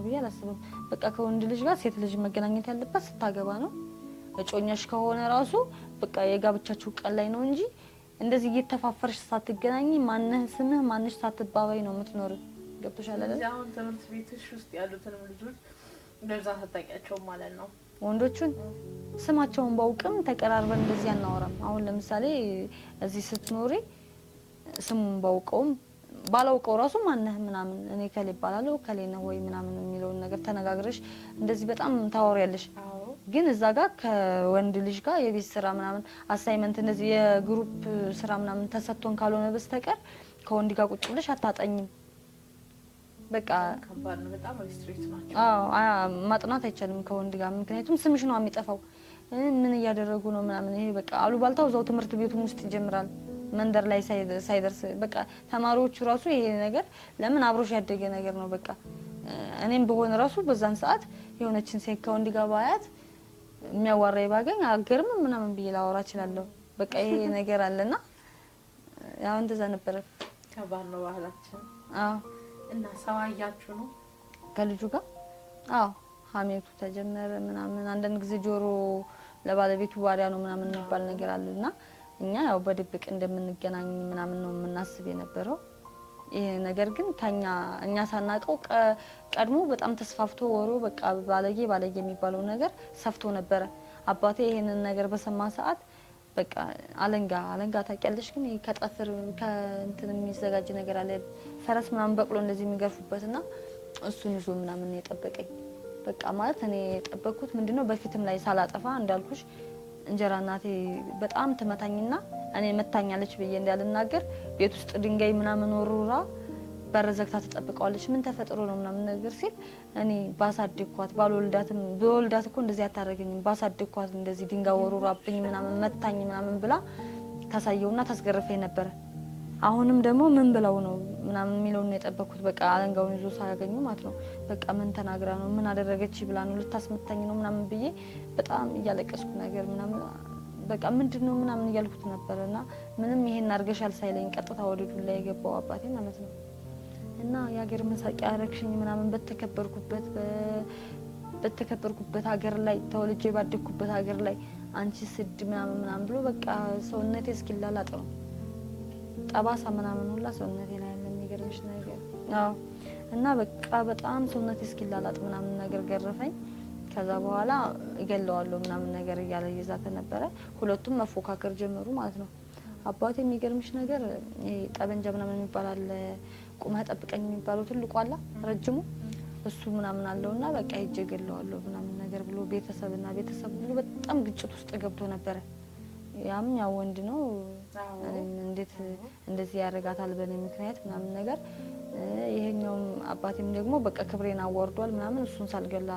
ብዬ አላስብም። በቃ ከወንድ ልጅ ጋር ሴት ልጅ መገናኘት ያለባት ስታገባ ነው። እጮኛሽ ከሆነ ራሱ በቃ የጋብቻችሁ ቀን ላይ ነው እንጂ እንደዚህ እየተፋፈርሽ ሳትገናኝ ማንህ ስምህ ማንሽ ሳትባባይ ነው የምትኖር። ገብቶሻል አይደል? አሁን ትምህርት ቤትሽ ውስጥ ያሉትን ልጆች እንደዛ ታጣቂያቸው ማለት ነው። ወንዶቹን ስማቸውን ባውቅም ተቀራርበን እንደዚህ አናወራም። አሁን ለምሳሌ እዚህ ስትኖሪ ስሙን ባውቀውም ባላውቀው ራሱ ማንህ ምናምን እኔ ከሌ ይባላልው ከሌ ነው ወይ ምናምን የሚለውን ነገር ተነጋግረሽ እንደዚህ በጣም ታወሪያለሽ። ግን እዛ ጋር ከወንድ ልጅ ጋር የቤት ስራ ምናምን አሳይመንት እንደዚህ የግሩፕ ስራ ምናምን ተሰጥቶን ካልሆነ በስተቀር ከወንድ ጋር ቁጭ ብለሽ አታጠኝም። በቃ ከባድ ነው በጣም ሪስትሪክት ናቸው። ማጥናት አይቻልም ከወንድ ጋር ምክንያቱም ስምሽ ነው የሚጠፋው። ምን እያደረጉ ነው ምናምን ይሄ በቃ አሉባልታው እዛው ትምህርት ቤቱም ውስጥ ይጀምራል። መንደር ላይ ሳይደርስ በቃ ተማሪዎቹ ራሱ ይሄ ነገር ለምን አብሮሽ ያደገ ነገር ነው። በቃ እኔም በሆነ ራሱ በዛን ሰዓት የሆነችን ሴት ከወንድ ጋር ባያት የሚያዋራይ ባገኝ አገርም ምናምን ብዬ ላወራ እችላለሁ። በቃ ይሄ ነገር አለና ያው እንደዛ ነበር። ከባድ ነው ባህላችን። አዎ እና ሰዋያችሁ ነው ከልጁ ጋር? አዎ ሀሜቱ ተጀመረ ምናምን። አንዳንድ ጊዜ ጆሮ ለባለቤቱ ባሪያ ነው ምናምን የሚባል ነገር አለና እኛ ያው በድብቅ እንደምንገናኝ ምናምን ነው የምናስብ የነበረው። ይሄ ነገር ግን እኛ ሳናቀው ቀድሞ በጣም ተስፋፍቶ ወሮ በቃ ባለጌ የሚባለው ነገር ሰፍቶ ነበረ። አባቴ ይሄንን ነገር በሰማ ሰዓት በቃ አለንጋ ታውቂያለሽ? ግን ከጠፍር ከእንትን የሚዘጋጅ ነገር አለ ፈረስ ምናምን በቅሎ እንደዚህ የሚገርፉበትና እሱን ይዞ ምናምን የጠበቀኝ በቃ ማለት እኔ የጠበቅኩት ምንድነው በፊትም ላይ ሳላጠፋ እንዳልኩሽ እንጀራ እናቴ በጣም ትመታኝና እኔ መታኛለች ብዬ እንዳልናገር ቤት ውስጥ ድንጋይ ምናምን ወሩራ በረዘግታ ተጠብቀዋለች። ምን ተፈጥሮ ነው ምናምን ነገር ሲል እኔ ባሳድኳት በወልዳት እኮ እንደዚህ አታረገኝም ባሳድኳት እንደዚህ ድንጋይ ወሩራብኝ ምናምን መታኝ ምናምን ብላ ታሳየውና ታስገርፈኝ ነበር። አሁንም ደግሞ ምን ብለው ነው ምናምን የሚለውን ነው የጠበቅኩት። በቃ አለንጋውን ይዞ ሳያገኙ ማለት ነው በቃ ምን ተናግራ ነው ምን አደረገች ብላ ነው ልታስመታኝ ነው ምናምን ብዬ በጣም እያለቀስኩ ነገር ምናምን በቃ ምንድነው ምናምን እያልኩት ነበርና ምንም ይሄን አርገሻል ሳይለኝ ቀጥታ ወደ ዱላ የገባው አባቴ ማለት ነው። እና የሀገር መሳቂያ አረክሽኝ ምናምን በተከበርኩበት ሀገር ላይ ተወልጄ ባደግኩበት ሀገር ላይ አንቺ ስድ ምናምን ብሎ በቃ ሰውነቴ እስኪላላጥ ነው ጠባሳ ምናምን ሁላ ሰውነቴ ላይ ያለ የሚገርምሽ ነገር። አዎ እና በቃ በጣም ሰውነቴ እስኪላላጥ ምናምን ነገር ገረፈኝ። ከዛ በኋላ እገለዋለሁ ምናምን ነገር እያለ ይዛተ ነበረ። ሁለቱም መፎካከር ጀመሩ ማለት ነው። አባቴ የሚገርምሽ ነገር ይሄ ጠበንጃ ምናምን የሚባል ቁማ ጠብቀኝ የሚባለው ትልቁ አላ ረጅሙ እሱ ምናምን አለውና በቃ ሄጄ እገለዋለሁ ምናምን ነገር ብሎ ቤተሰብ ብሎ በጣም ግጭት ውስጥ ገብቶ ነበረ። ያም ያው ወንድ ነው እንዴት እንደዚህ ያረጋታል በኔ ምክንያት ምናምን ነገር። ይሄኛውም አባቴም ደግሞ በቃ ክብሬን አዋርዷል ምናምን እሱን ሳልገላ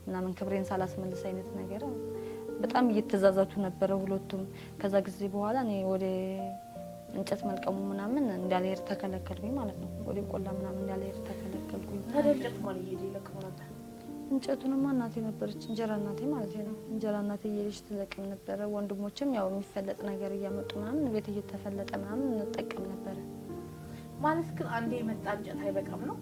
ምናምን ክብሬን ሳላስመልስ አይነት ነገር በጣም እየተዛዛቱ ነበረ ሁለቱም። ከዛ ጊዜ በኋላ እኔ ወደ እንጨት መልቀሙ ምናምን እንዳልሄድ ተከለከልኩኝ ማለት ነው። ወደ ቆላ ምናምን እንዳልሄድ ተከለከልኩኝ። ታዲያ እንጨት ማለት ይለቅሙ ነበር? እንጨቱንማ እናቴ ነበረች እንጀራ እናቴ ማለት ነው። እንጀራ እናቴ እየሄደች ትለቅም ነበረ። ወንድሞችም ያው የሚፈለጥ ነገር እያመጡ ምናምን ቤት እየተፈለጠ ምናምን እንጠቀም ነበረ። ማለት ግን አንዴ የመጣ እንጨት አይበቃም ነው?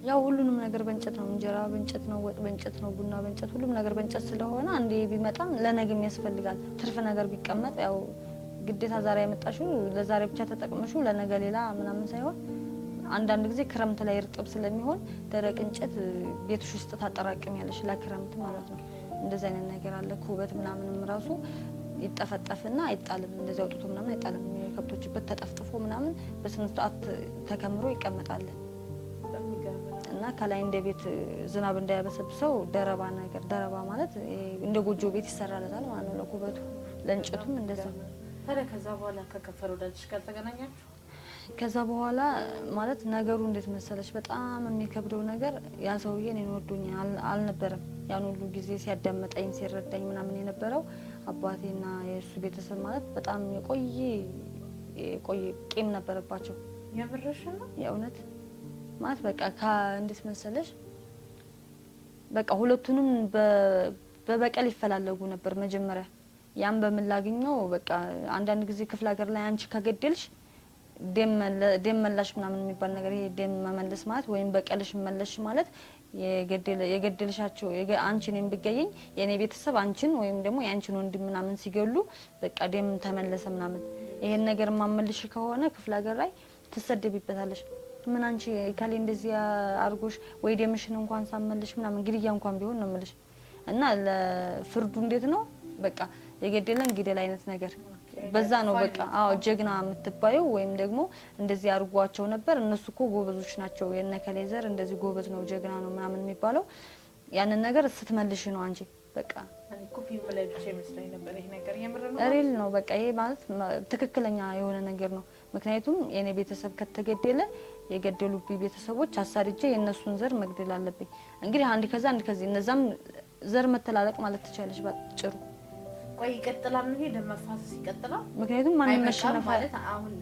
ያው ሁሉንም ነገር በእንጨት ነው። እንጀራ በእንጨት ነው፣ ወጥ በእንጨት ነው፣ ቡና በእንጨት፣ ሁሉም ነገር በእንጨት ስለሆነ አንዴ ቢመጣም ለነገም ያስፈልጋል። ትርፍ ነገር ቢቀመጥ ያው ግዴታ ዛሬ ያመጣሽው ለዛሬ ብቻ ተጠቅመሽው ለነገ ሌላ ምናምን ሳይሆን አንዳንድ ጊዜ ክረምት ላይ እርጥብ ስለሚሆን ደረቅ እንጨት ቤትሽ ውስጥ ታጠራቅሚያለሽ ለክረምት ማለት ነው። እንደዛ አይነት ነገር አለ። ኩበት ምናምንም ራሱ ይጠፈጠፍና አይጣልም። እንደዚህ አውጥቶ ምናምን አይጣልም። የከብቶችበት ተጠፍጥፎ ምናምን በስነ ስርዓት ተከምሮ ይቀመጣል። እና ከላይ እንደ ቤት ዝናብ እንዳያበሰብሰው ደረባ ማለት እንደ ጎጆ ቤት ይሰራለታል ማለት ነው። ለኩበቱ ለእንጨቱም እንደዛ። ታዲያ ከዛ በኋላ ከከፈር ወዳጅሽ ጋር ተገናኛችሁ? ከዛ በኋላ ማለት ነገሩ እንዴት መሰለሽ በጣም የሚከብደው ነገር ያ ሰውዬ እኔን ወዶኝ አልነበረም። ያን ሁሉ ጊዜ ሲያዳምጠኝ ሲረዳኝ ምናምን የነበረው አባቴና የእሱ ቤተሰብ ማለት በጣም የቆየ ቂም ነበረባቸው። የምርሽ ነው? የእውነት ማለት በቃ እንዴት መሰለሽ በቃ ሁለቱንም በበቀል ይፈላለጉ ነበር መጀመሪያ። ያን በምላግኘው በቃ አንዳንድ ጊዜ ክፍለ ሀገር ላይ አንቺ ከገደልሽ ደም መላሽ ምናምን የሚባል ነገር ይሄ ደም መመለስ ማለት ወይም በቀልሽ መለሽ ማለት የገደልሻቸው አንቺን የኔ ቤተሰብ አንቺን ወይም ደግሞ ያንቺን ወንድም ምናምን ሲገሉ በቃ ደም ተመለሰ ምናምን ይሄን ነገር ማመልሽ ከሆነ ክፍለ ሀገር ላይ ትሰደብይበታለሽ። ምን አንቺ ካለ እንደዚህ አርጎሽ ወይ ደምሽን እንኳን ሳመልሽ ምናምን ግድያ እንኳን ቢሆን ነው የምልሽ። እና ለፍርዱ እንዴት ነው በቃ የገደለን ግደል አይነት ነገር በዛ ነው በቃ። አዎ ጀግና የምትባየው ወይም ደግሞ እንደዚህ አርጓቸው ነበር እነሱ እኮ ጎበዞች ናቸው የነከሌ ዘር እንደዚህ ጎበዝ ነው ጀግና ነው ምናምን የሚባለው ያንን ነገር ስትመልሽ ነው አንቺ በቃ ኮፒ ብላይ ብቻ ይመስለኝ ነበር ይሄ ነገር የምር ነው ሪል ነው በቃ። ይሄ ማለት ትክክለኛ የሆነ ነገር ነው። ምክንያቱም የኔ ቤተሰብ ከተገደለ የገደሉብኝ ቤተሰቦች አሳድጄ የነሱን ዘር መግደል አለብኝ። እንግዲህ አንድ ከዛ አንድ ከዚህ እነዛም ዘር መተላለቅ ማለት ትችላለሽ ባጭሩ። ቆይ ይቀጥላል ነው ይሄ ደመፋስ ይቀጥላል። ምክንያቱም ማንም መሸነፍ ማለት አሁን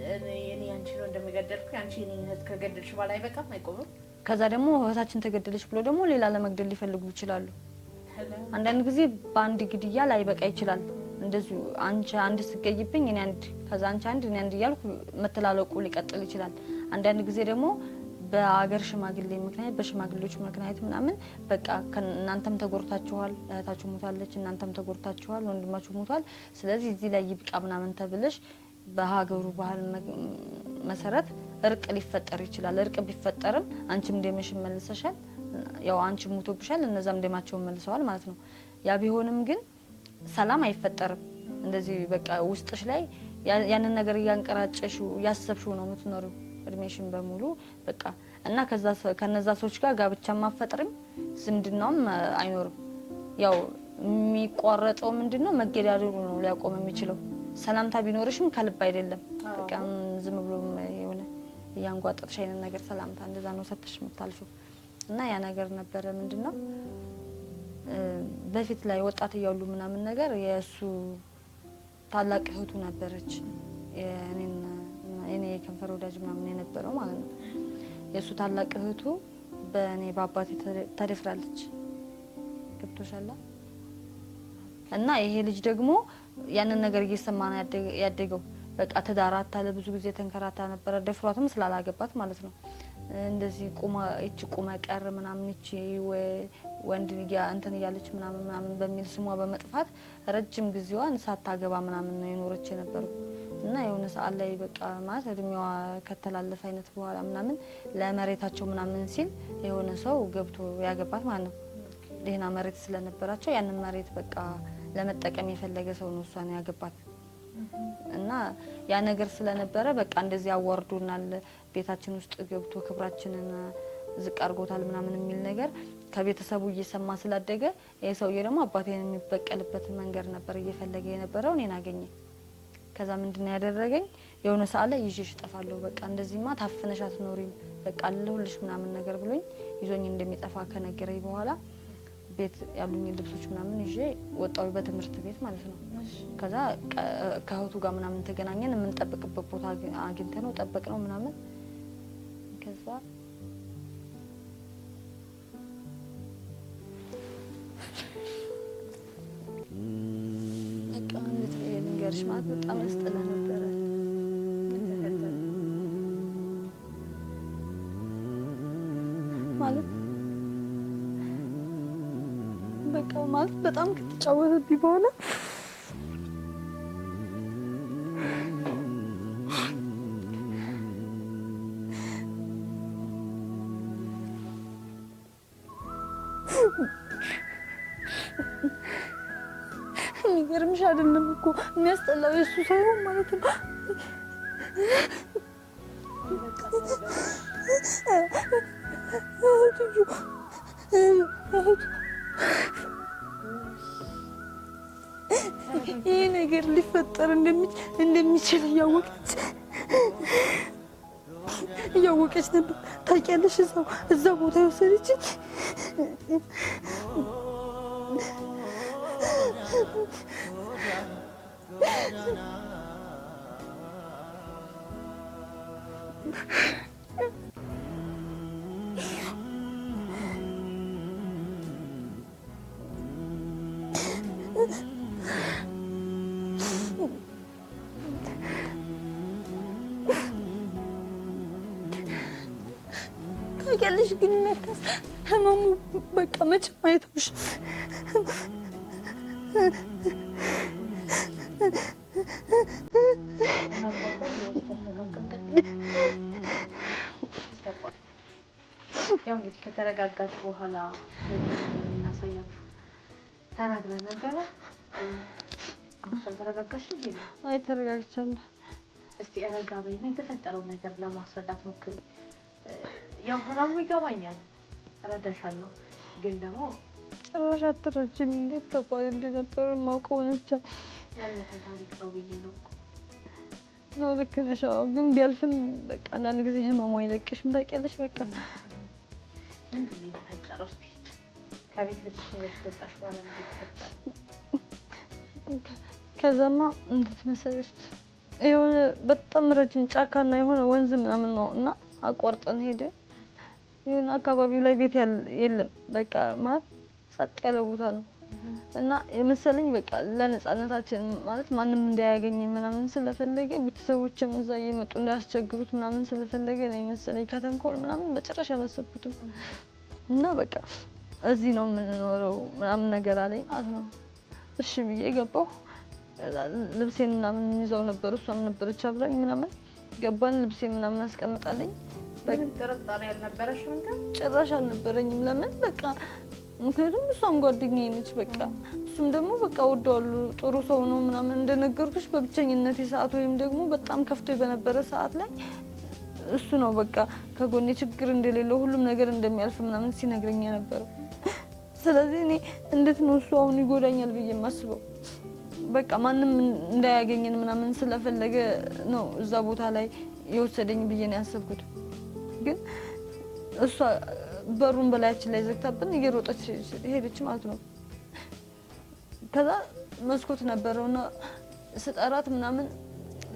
እኔ አንቺ ነው እንደሚገደልኩ አንቺ እኔን እህት ከገደልሽ በኋላ አይበቃም አይቆምም። ከዛ ደግሞ እህታችን ተገደለች ብሎ ደግሞ ሌላ ለመግደል ሊፈልጉ ይችላሉ። አንዳንድ ጊዜ በአንድ ግድያ ላይ በቃ ይችላል። እንደዚህ አንቺ አንድ ስገይብኝ እኔ አንድ ከዛ አንቺ አንድ እኔ አንድ እያልኩ መተላለቁ ሊቀጥል ይችላል። አንዳንድ ጊዜ ደግሞ በአገር ሽማግሌ ምክንያት በሽማግሌዎች ምክንያት ምናምን በቃ እናንተም ተጎርታችኋል፣ እህታችሁ ሞታለች፣ እናንተም ተጎርታችኋል፣ ወንድማችሁ ሞቷል፣ ስለዚህ እዚህ ላይ ይብቃ ምናምን ተብለሽ በሀገሩ ባህል መሰረት እርቅ ሊፈጠር ይችላል። እርቅ ቢፈጠርም አንቺም ደምሽን መልሰሻል፣ ያው አንቺ ሞቶብሻል፣ እነዛም ደማቸውን መልሰዋል ማለት ነው። ያ ቢሆንም ግን ሰላም አይፈጠርም። እንደዚህ በቃ ውስጥሽ ላይ ያንን ነገር ያንቀራጨሽው ያሰብሽው ነው የምትኖሪው እድሜሽን በሙሉ በቃ እና ከነዛ ሰዎች ጋር ጋብቻ ማፈጠርም ዝምድናውም አይኖርም። ያው የሚቋረጠው ምንድነው መገዳደሉ ነው ሊያቆም የሚችለው። ሰላምታ ቢኖርሽም ከልብ አይደለም በቃ ዝም ብሎ የሆነ ያንጓጠጥሽ አይነት ነገር ሰላምታ እንደዛ ነው ሰጥሽ የምታልፈው። እና ያ ነገር ነበረ ምንድነው በፊት ላይ ወጣት እያሉ ምናምን ነገር የሱ ታላቅ እህቱ ነበረች እኔ ከንፈር ወዳጅ ምናምን የነበረው ማለት ነው። የሱ ታላቅ እህቱ በእኔ በአባቴ ተደፍራለች። ገብቶሻል? እና ይሄ ልጅ ደግሞ ያንን ነገር እየሰማ ነው ያደገው። በቃ ተዳራታ ለብዙ ጊዜ ተንከራታ ነበር ደፍሯትም ስላላገባት ማለት ነው። እንደዚህ ቁማ ቀር ምናምን እቺ ወንድ እንትን እያለች ምናምን በሚል ስሟ በመጥፋት ረጅም ጊዜዋን ሳታገባ ምናምን ነው የኖረች የነበረው። እና የሆነ ሰዓት ላይ በቃ ማለት እድሜዋ ከተላለፈ አይነት በኋላ ምናምን ለመሬታቸው ምናምን ሲል የሆነ ሰው ገብቶ ያገባት ማለት ነው። ደህና መሬት ስለነበራቸው ያንን መሬት በቃ ለመጠቀም የፈለገ ሰው ነው እሷን ያገባት። እና ያ ነገር ስለነበረ በቃ እንደዚህ አዋርዶናል፣ ቤታችን ውስጥ ገብቶ ክብራችንን ዝቅ አድርጎታል ምናምን የሚል ነገር ከቤተሰቡ እየሰማ ስላደገ ይሄ ሰውዬ ደግሞ አባቴን የሚበቀልበት መንገድ ነበር እየፈለገ የነበረው። እኔን አገኘ። ከዛ ምንድነው ያደረገኝ የሆነ ሰዓት ላይ ይዤሽ እጠፋለሁ፣ በቃ እንደዚህማ ታፍነሽ አትኖሪም፣ በቃ አለሁልሽ ምናምን ነገር ብሎኝ ይዞኝ እንደሚጠፋ ከነገረኝ በኋላ ቤት ያሉኝ ልብሶች ምናምን ይዤ ወጣሁ፣ በትምህርት ቤት ማለት ነው። ከዛ ከእህቱ ጋር ምናምን ተገናኘን፣ የምንጠብቅበት ቦታ አግኝተነው ጠበቅነው ምናምን። ከዛ በቃ እንዴት ልንገርሽ ማለት በጣም ያስጠላ ነበረ ማለት በቃ ማለት በጣም ከተጫወተብኝ በኋላ የሚገርምሽ አይደለም እኮ የሚያስጠላው የሱ ሳይሆን ማለት ነው ይሄ ነገር ሊፈጠር እንደሚችል እያወቀች ነበር። ታውቂያለሽ እዛ ቦታ የወሰደችኝ ታውቂያለሽ ግን መታስ ህመሙ በቃ መቼም አይተውሽ ያው እንግዲህ ከተረጋጋች በኋላ እናሳያችሁ ተናግረን ነበረ። ተረጋጋሽ እንዴ? አይ ተረጋግቻለሁ። እስቲ ረጋ በይና የተፈጠረውን ነገር ለማስረዳት ሞክሪ። ያው ሆናሙ ይገባኛል፣ እረዳሻለሁ። ግን ደግሞ ጭራሽ አትረጂም። እንዴት ተባለ እንደነበር ማውቀው ብቻ ያለፈ ታሪክ ነው ብዬ ነው ነው። ልክ ነሽ። ግን ቢያልፍም በቃ አንዳንድ ጊዜ ህመሙ አይለቅሽም ታውቂያለሽ። በቃ ምንድን ነው የተፈጠረው? እስኪ ከቤት ልትወጣሽ በኋላ ነው የተፈጠረው? ከዛማ እንዴት መሰለሽ የሆነ በጣም ረጅም ጫካና የሆነ ወንዝ ምናምን ነው እና አቋርጠን ሄደ። የሆነ አካባቢው ላይ ቤት የለም። በቃ ማለት ጸጥ ያለ ቦታ ነው እና የመሰለኝ በቃ ለነፃነታችን ማለት ማንም እንዳያገኝ ምናምን ስለፈለገ ቤተሰቦችም እዛ እየመጡ እንዳያስቸግሩት ምናምን ስለፈለገ ነው የመሰለኝ። ከተንኮል ምናምን በጭራሽ አላሰብኩትም። እና በቃ እዚህ ነው የምንኖረው ምናምን ነገር አለኝ ማለት ነው። እሺ ብዬ ገባሁ። ልብሴን ምናምን ይዘው ነበር፣ እሷም ነበረች አብራኝ ምናምን ገባን። ልብሴን ምናምን አስቀምጣለኝ። ምንም ጥርጣሬ አልነበረሽም? እንትን ጭራሽ አልነበረኝም። ለምን በቃ ምክንያቱም እሷም ጓደኛዬ ነች። በቃ እሱም ደግሞ በቃ ወደዋለሁ፣ ጥሩ ሰው ነው ምናምን እንደነገርኩሽ በብቸኝነት ሰዓት ወይም ደግሞ በጣም ከፍቶ በነበረ ሰዓት ላይ እሱ ነው በቃ ከጎኔ ችግር እንደሌለው ሁሉም ነገር እንደሚያልፍ ምናምን ሲነግረኝ የነበረው። ስለዚህ እኔ እንዴት ነው እሱ አሁን ይጎዳኛል ብዬ የማስበው? በቃ ማንም እንዳያገኘን ምናምን ስለፈለገ ነው እዛ ቦታ ላይ የወሰደኝ ብዬ ነው ያሰብኩት። ግን እሷ በሩን በላያችን ላይ ዘግታብን እየሮጠች ሄደች ማለት ነው። ከዛ መስኮት ነበረውና ስጠራት ምናምን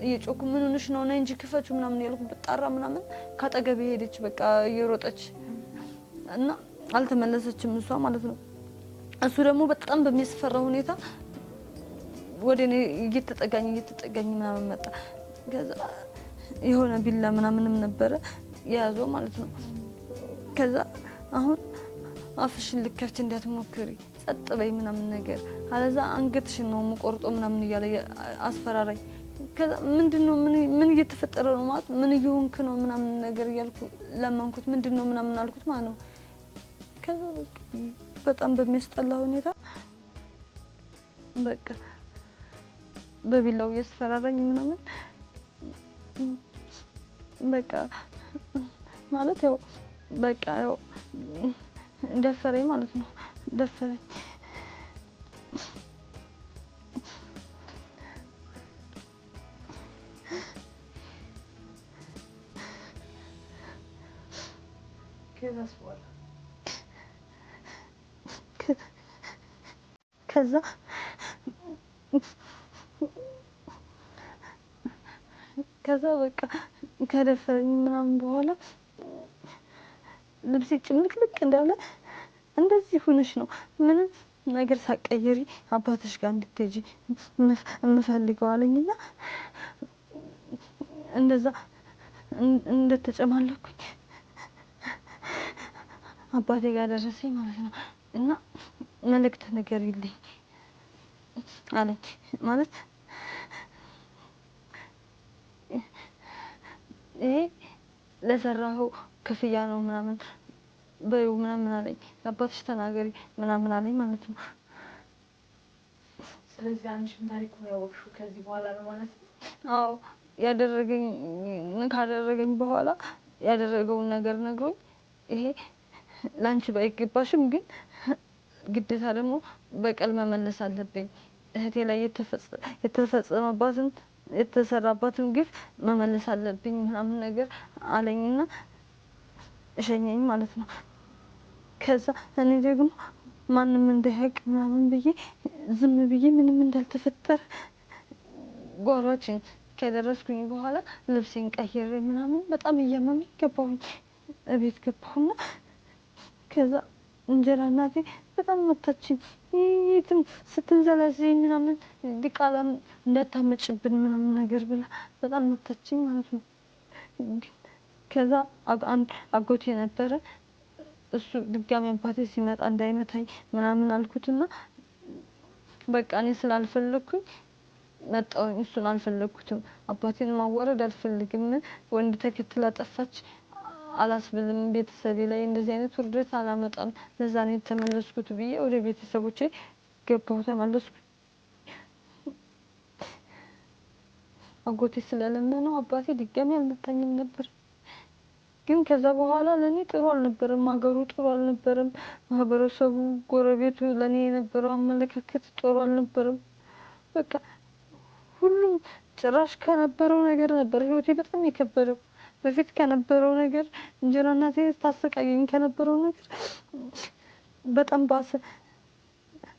እየጮኩ ምን ሆነሽ ነው ነይ እንጂ ክፈችው ምናምን ያልኩ ብጣራ ምናምን ካጠገቤ ሄደች በቃ እየሮጠች እና አልተመለሰችም እሷ ማለት ነው። እሱ ደግሞ በጣም በሚያስፈራ ሁኔታ ወደ እኔ እየተጠጋኝ ምናምን መጣ። ከዛ የሆነ ቢላ ምናምንም ነበረ የያዘው ማለት ነው። ከዛ አሁን አፍሽን ልከፍች እንዳትሞክሪ ጸጥ በይ ምናምን ነገር አለዛ አንገትሽን ነው የምቆርጦ ምናምን እያለ አስፈራራኝ። ከዛ ምንድነው ምን እየተፈጠረ ነው ማለት ምን እየሆንክ ነው ምናምን ነገር እያልኩ ለመንኩት። ምንድነው ምናምን አልኩት ማለት ነው። ከዛ በጣም በሚያስጠላ ሁኔታ በቃ በቢላው እያስፈራራኝ ምናምን በቃ ማለት ያው በቃ ያው ደፈረኝ ማለት ነው። ደፈረኝ። ከዛ በቃ ከደፈረኝ ምናምን በኋላ ልብሴ ጭምልቅልቅ እንዳለ እንደዚህ ሆነሽ ነው ምንም ነገር ሳቀየሪ አባትሽ ጋር እንድትሄጂ የምፈልገው አለኝና እንደዛ እንደተጨማለኩኝ አባቴ ጋር ደረሰኝ ማለት ነው። እና መልእክት ንገሪልኝ አለኝ ማለት ይሄ ለሰራኸው ክፍያ ነው ምናምን በይው ምናምን አለኝ። ለአባትሽ ተናገሪ ምናምን አለኝ ማለት ነው። ስለዚህ አንቺም ታሪኩን ያወቅሽው ከዚህ በኋላ ነው ማለት ነው? አዎ ካደረገኝ በኋላ ያደረገውን ነገር ነግሮኝ ይሄ ላንቺ ባይገባሽም ግን ግዴታ ደግሞ በቀል መመለስ አለብኝ። እህቴ ላይ የተፈጸመባትን የተሰራባትን ግፍ መመለስ አለብኝ ምናምን ነገር አለኝና እሸኘኝ ማለት ነው። ከዛ እኔ ደግሞ ማንም እንዳያውቅ ምናምን ብዬ ዝም ብዬ ምንም እንዳልተፈጠረ ጓሯችን ከደረስኩኝ በኋላ ልብሴን ቀይሬ ምናምን በጣም እያመመኝ ገባሁኝ። እቤት ገባሁና ከዛ እንጀራ እናቴ በጣም መታችኝ። የትም ስትንዘላዘኝ ምናምን ዲቃላም እንዳታመጭብን ምናምን ነገር ብላ በጣም መታችኝ ማለት ነው። ከዛ አጎቴ ነበረ እሱ ድጋሚ አባቴ ሲመጣ እንዳይመታኝ ምናምን አልኩትና በቃ እኔ ስላልፈለኩኝ መጣሁኝ። እሱን አልፈለኩትም። አባቴን ማዋረድ አልፈልግም። ወንድ ተከትላ ጠፋች አላስብልም። ቤተሰቤ ላይ እንደዚህ አይነት ውርደት አላመጣም። ለዛ ነው የተመለስኩት ብዬ ወደ ቤተሰቦቼ ገባሁ። ተመለስኩ። አጎቴ ስለለመነው አባቴ ድጋሚ አልመታኝም ነበር። ግን ከዛ በኋላ ለኔ ጥሩ አልነበረም። ሀገሩ ጥሩ አልነበረም። ማህበረሰቡ፣ ጎረቤቱ ለኔ የነበረው አመለካከት ጥሩ አልነበረም። በቃ ሁሉም ጭራሽ ከነበረው ነገር ነበር ህይወቴ በጣም የከበደው። በፊት ከነበረው ነገር እንጀራ እናቴ ታሰቃየኝ ከነበረው ነገር በጣም ባሰ።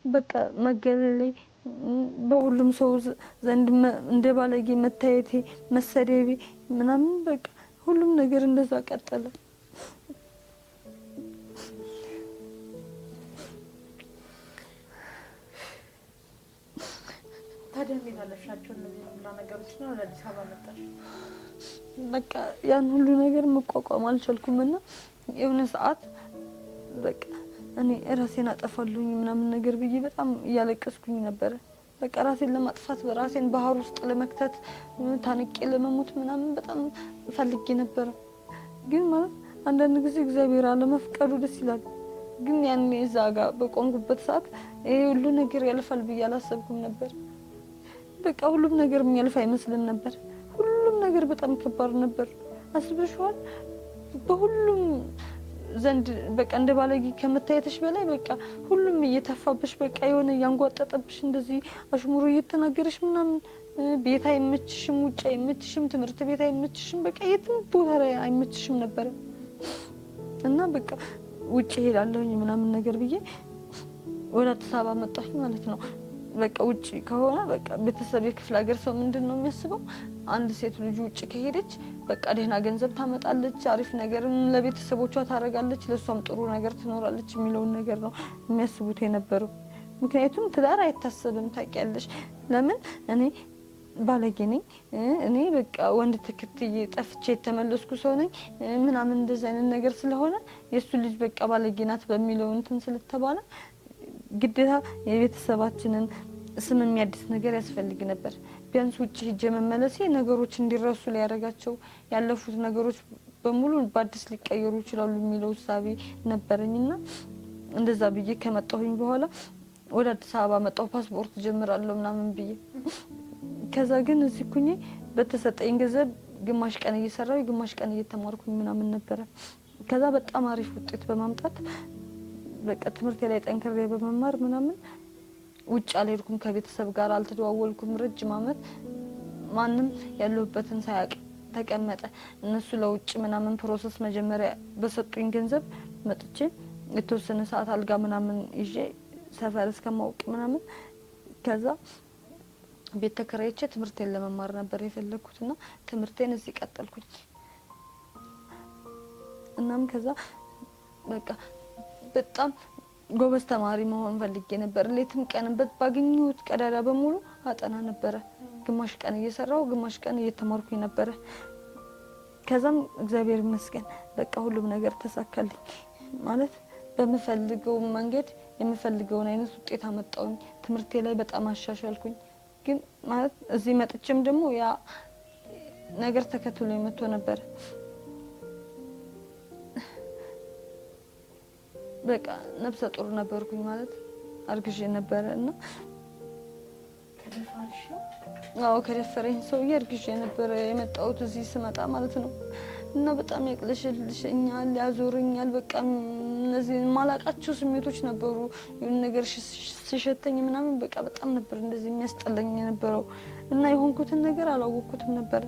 በቃ መገለሌ፣ በሁሉም ሰው ዘንድ እንደ ባለጌ መታየቴ፣ መሰደቤ ምናምን በቃ ሁሉም ነገር እንደዛ ቀጠለ። ታዲያ እንዴት አለፍሻቸው እነዚህ ሁሉ ነገሮች ነው ወደ አዲስ አበባ መጣሽ? በቃ ያን ሁሉ ነገር መቋቋም አልቻልኩምና የሆነ ሰዓት በቃ እኔ ራሴን አጠፋለሁኝ ምናምን ነገር ብዬ በጣም እያለቀስኩኝ ነበር። በቃ ራሴን ለማጥፋት በራሴን ባህር ውስጥ ለመክተት ታንቄ ለመሞት ምናምን በጣም ፈልጌ ነበር። ግን ማለት አንዳንድ ጊዜ እግዚአብሔር አለመፍቀዱ ደስ ይላል። ግን ያኔ እዛ ጋር በቆንኩበት ሰዓት ይሄ ሁሉ ነገር ያልፋል ብዬ አላሰብኩም ነበር። በቃ ሁሉም ነገር የሚያልፍ አይመስልም ነበር። ሁሉም ነገር በጣም ከባድ ነበር። አስበሽዋል? በሁሉም ዘንድ በቃ እንደ ባለጌ ከመታየትሽ በላይ በቃ ሁሉም እየተፋብሽ በቃ የሆነ ያንጓጠጠብሽ እንደዚህ አሽሙሮ እየተናገረሽ ምናምን ቤት አይመችሽም፣ ውጭ አይመችሽም፣ ትምህርት ቤት አይመችሽም፣ በቃ የትም ቦታ ላይ አይመችሽም ነበር። እና በቃ ውጭ ሄዳለሁኝ ምናምን ነገር ብዬ ወደ አዲስ አበባ መጣሁኝ ማለት ነው። በቃ ውጭ ከሆነ በቃ ቤተሰብ የክፍለ ሀገር ሰው ምንድነው የሚያስበው? አንድ ሴት ልጅ ውጭ ከሄደች በቃ ደህና ገንዘብ ታመጣለች፣ አሪፍ ነገር ለቤተሰቦቿ ታረጋለች፣ ለሷም ጥሩ ነገር ትኖራለች የሚለውን ነገር ነው የሚያስቡት የነበረው። ምክንያቱም ትዳር አይታሰብም ታውቂያለሽ። ለምን እኔ ባለጌ ነኝ፣ እኔ በቃ ወንድ ተከትዬ ጠፍቼ የተመለስኩ ሰው ነኝ ምናምን እንደዚህ አይነት ነገር ስለሆነ የሱ ልጅ በቃ ባለጌ ናት በሚለው እንትን ስለተባለ ግዴታ የቤተሰባችንን ስም የሚያድስ ነገር ያስፈልግ ነበር። ቢያንስ ውጭ ሄጄ መመለሴ ነገሮች እንዲረሱ ሊያደርጋቸው ያለፉት ነገሮች በሙሉ በአዲስ ሊቀየሩ ይችላሉ የሚለው እሳቤ ነበረኝና እንደዛ ብዬ ከመጣሁኝ በኋላ ወደ አዲስ አበባ መጣሁ። ፓስፖርት ጀምራለሁ ምናምን ብዬ ከዛ ግን እዚህ ኩኜ በተሰጠኝ ገንዘብ ግማሽ ቀን እየሰራሁ ግማሽ ቀን እየተማርኩኝ ምናምን ነበረ። ከዛ በጣም አሪፍ ውጤት በማምጣት በቃ ትምህርት ላይ ጠንክሬ በመማር ምናምን ውጭ አልሄድኩም። ከቤተሰብ ጋር አልተደዋወልኩም ረጅም አመት። ማንም ያለሁበትን ሳያውቅ ተቀመጠ። እነሱ ለውጭ ምናምን ፕሮሰስ መጀመሪያ በሰጡኝ ገንዘብ መጥቼ የተወሰነ ሰዓት አልጋ ምናምን ይዤ ሰፈር እስከማውቅ ምናምን ከዛ ቤት ተከራይቼ ትምህርቴን ለመማር ነበር የፈለኩትና ትምህርቴን እዚህ ቀጠልኩኝ። እናም ከዛ በቃ በጣም ጎበዝ ተማሪ መሆን ፈልጌ ነበር። ሌትም ቀንም ባገኘሁት ቀዳዳ በሙሉ አጠና ነበረ። ግማሽ ቀን እየሰራሁ ግማሽ ቀን እየተማርኩኝ ነበረ። ከዛም እግዚአብሔር ይመስገን በቃ ሁሉም ነገር ተሳካልኝ። ማለት በመፈልገው መንገድ የምፈልገውን አይነት ውጤት አመጣሁኝ። ትምህርቴ ላይ በጣም አሻሻልኩኝ። ግን ማለት እዚህ መጥቼም ደግሞ ያ ነገር ተከትሎ መጥቶ ነበር። በቃ ነፍሰ ጡር ነበርኩኝ ማለት አርግዤ ነበረ እና ከደፈረኝ ሰውዬ አርግዤ ነበረ የመጣሁት እዚህ ስመጣ ማለት ነው። እና በጣም ያቅለሽልሽኛል፣ ያዞረኛል። በቃ እነዚህ ማላቃቸው ስሜቶች ነበሩ። የሆነ ነገር ሲሸተኝ ምናምን በቃ በጣም ነበር እንደዚህ የሚያስጠላኝ የነበረው እና የሆንኩትን ነገር አላወቅኩትም ነበር።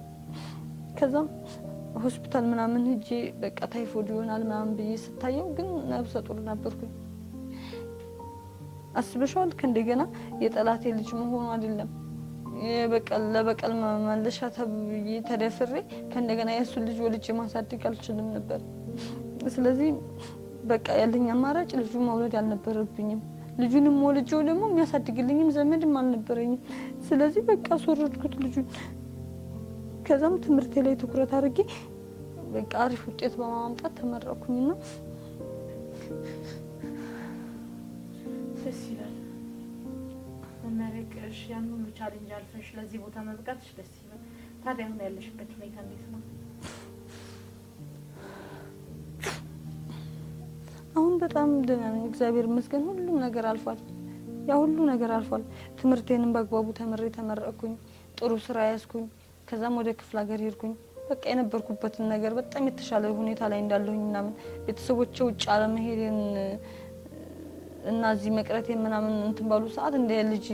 ከዛም ሆስፒታል ምናምን ሄጄ በቃ ታይፎይድ ይሆናል ምናምን ብዬ ስታየው ግን ነፍሰ ጡር ነበርኩኝ። አስበሽዋል? ከእንደገና የጠላቴ ልጅ መሆኑ አይደለም የበቀል ለበቀል መመለሻ ተብዬ ተደፍሬ ከእንደገና የሱ ልጅ ወልጄ ማሳደግ አልችልም ነበር። ስለዚህ በቃ ያለኝ አማራጭ ልጁ መውለድ አልነበረብኝም። ልጁንም ወልጄው ደግሞ የሚያሳድግልኝም ዘመድም አልነበረኝም። ስለዚህ በቃ አስወረድኩት ልጁን። ከዛም ትምህርቴ ላይ ትኩረት አድርጌ በቃ አሪፍ ውጤት በማምጣት ተመረኩኝና ደስ ይላል። መመረቅሽ ያን ሁሉ ቻሌንጅ አልፈሽ ለዚህ ቦታ መብቃትሽ ደስ ይላል። ታዲያ አሁን ያለሽበት ሁኔታ እንዴት ነው? አሁን በጣም ደህና ነኝ እግዚአብሔር ይመስገን። ሁሉም ነገር አልፏል። ያ ሁሉ ነገር አልፏል። ትምህርቴንም በአግባቡ ተመሬ ተመረቅኩኝ። ጥሩ ስራ ያዝኩኝ። ከዛም ወደ ክፍለ ሀገር ሄድኩኝ። በቃ የነበርኩበትን ነገር በጣም የተሻለ ሁኔታ ላይ እንዳለሁኝ ምናምን ቤተሰቦቼ ውጭ አለመሄድን እና እዚህ መቅረቴን ምናምን እንትን ባሉ ሰዓት እንደ ልጅ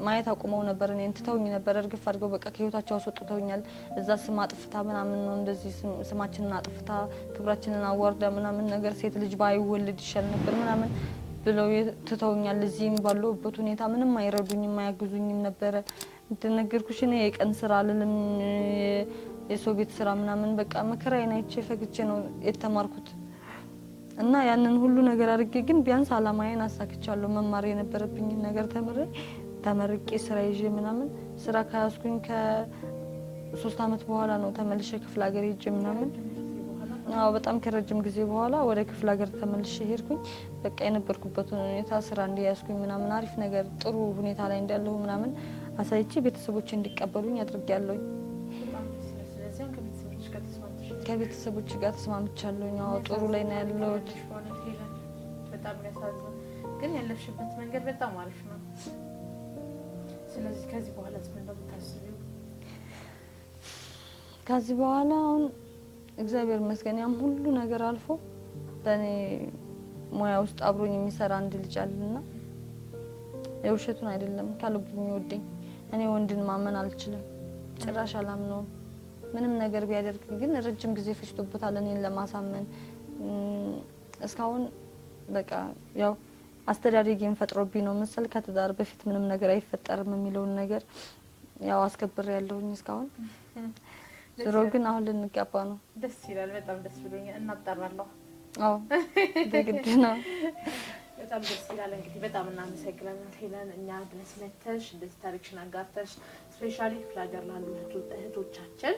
ማየት አቁመው ነበር። እኔን ትተውኝ ነበር። እርግፍ አድርገው በቃ ከህይወታቸው አስወጥተውኛል። እዛ ስም አጥፍታ ምናምን ነው እንደዚህ ስማችንን አጥፍታ ክብራችንን አዋርዳ ምናምን ነገር ሴት ልጅ ባይወልድ ይሻል ነበር ምናምን ብለው ትተውኛል። እዚህም ባለሁበት ሁኔታ ምንም አይረዱኝም አያግዙኝም ነበረ። እንደነገርኩሽ እኔ የቀን ስራ አልልም የሰው ቤት ስራ ምናምን በቃ መከራዬን አይቼ ፈግቼ ነው የተማርኩት። እና ያንን ሁሉ ነገር አድርጌ ግን ቢያንስ አላማዬን አሳክቻለሁ። መማር የነበረብኝ ነገር ተመርቄ ስራ ይዤ ምናምን ስራ ካያስኩኝ ከ3 አመት በኋላ ነው ተመልሼ ክፍለ ሀገር ሄጄ ምናምን አዎ በጣም ከረጅም ጊዜ በኋላ ወደ ክፍለ ሀገር ተመልሼ ሄድኩኝ። በቃ የነበርኩበት ሁኔታ ስራ እንዲያስኩኝ ምናምን አሪፍ ነገር ጥሩ ሁኔታ ላይ እንዳለሁ ምናምን አሳይቼ ቤተሰቦቼ እንዲቀበሉኝ አድርጌያለሁ። ከቤተሰቦቼ ጋር ተስማምቻለሁ። አዎ ጥሩ ላይ ነው ያለሁት። በጣም ያሳዝን ግን ያለሽበት መንገድ በጣም አሪፍ ነው። ስለዚህ ከዚህ በኋላ ምን እንደምታስቢው? ከዚህ በኋላ አሁን እግዚአብሔር ይመስገን ያም ሁሉ ነገር አልፎ በእኔ ሙያ ውስጥ አብሮኝ የሚሰራ አንድ ልጅ አለና የውሸቱን አይደለም ከልቡ የሚወደኝ። እኔ ወንድን ማመን አልችልም ጭራሽ አላምነውም። ምንም ነገር ቢያደርግ ግን ረጅም ጊዜ ፈጅቶበታል እኔን ለማሳመን። እስካሁን በቃ ያው አስተዳደጌን ፈጥሮብኝ ነው መሰል ከትዳር በፊት ምንም ነገር አይፈጠርም የሚለውን ነገር ያው አስከብር ያለሁኝ እስካሁን። ዝሮ ግን አሁን ልንጋባ ነው። ደስ ይላል። በጣም ደስ ብሎኛል። እናጣራለሁ። አዎ በግድ ነው። በጣም ደስ ይላል። እንግዲህ በጣም እናመሰግናለን ሄለን፣ እኛ ድረስ መተሽ እንደዚህ ታሪክሽን አጋርተሽ ስፔሻሊ ክፍለ ሀገር ላሉ እህቶቻችን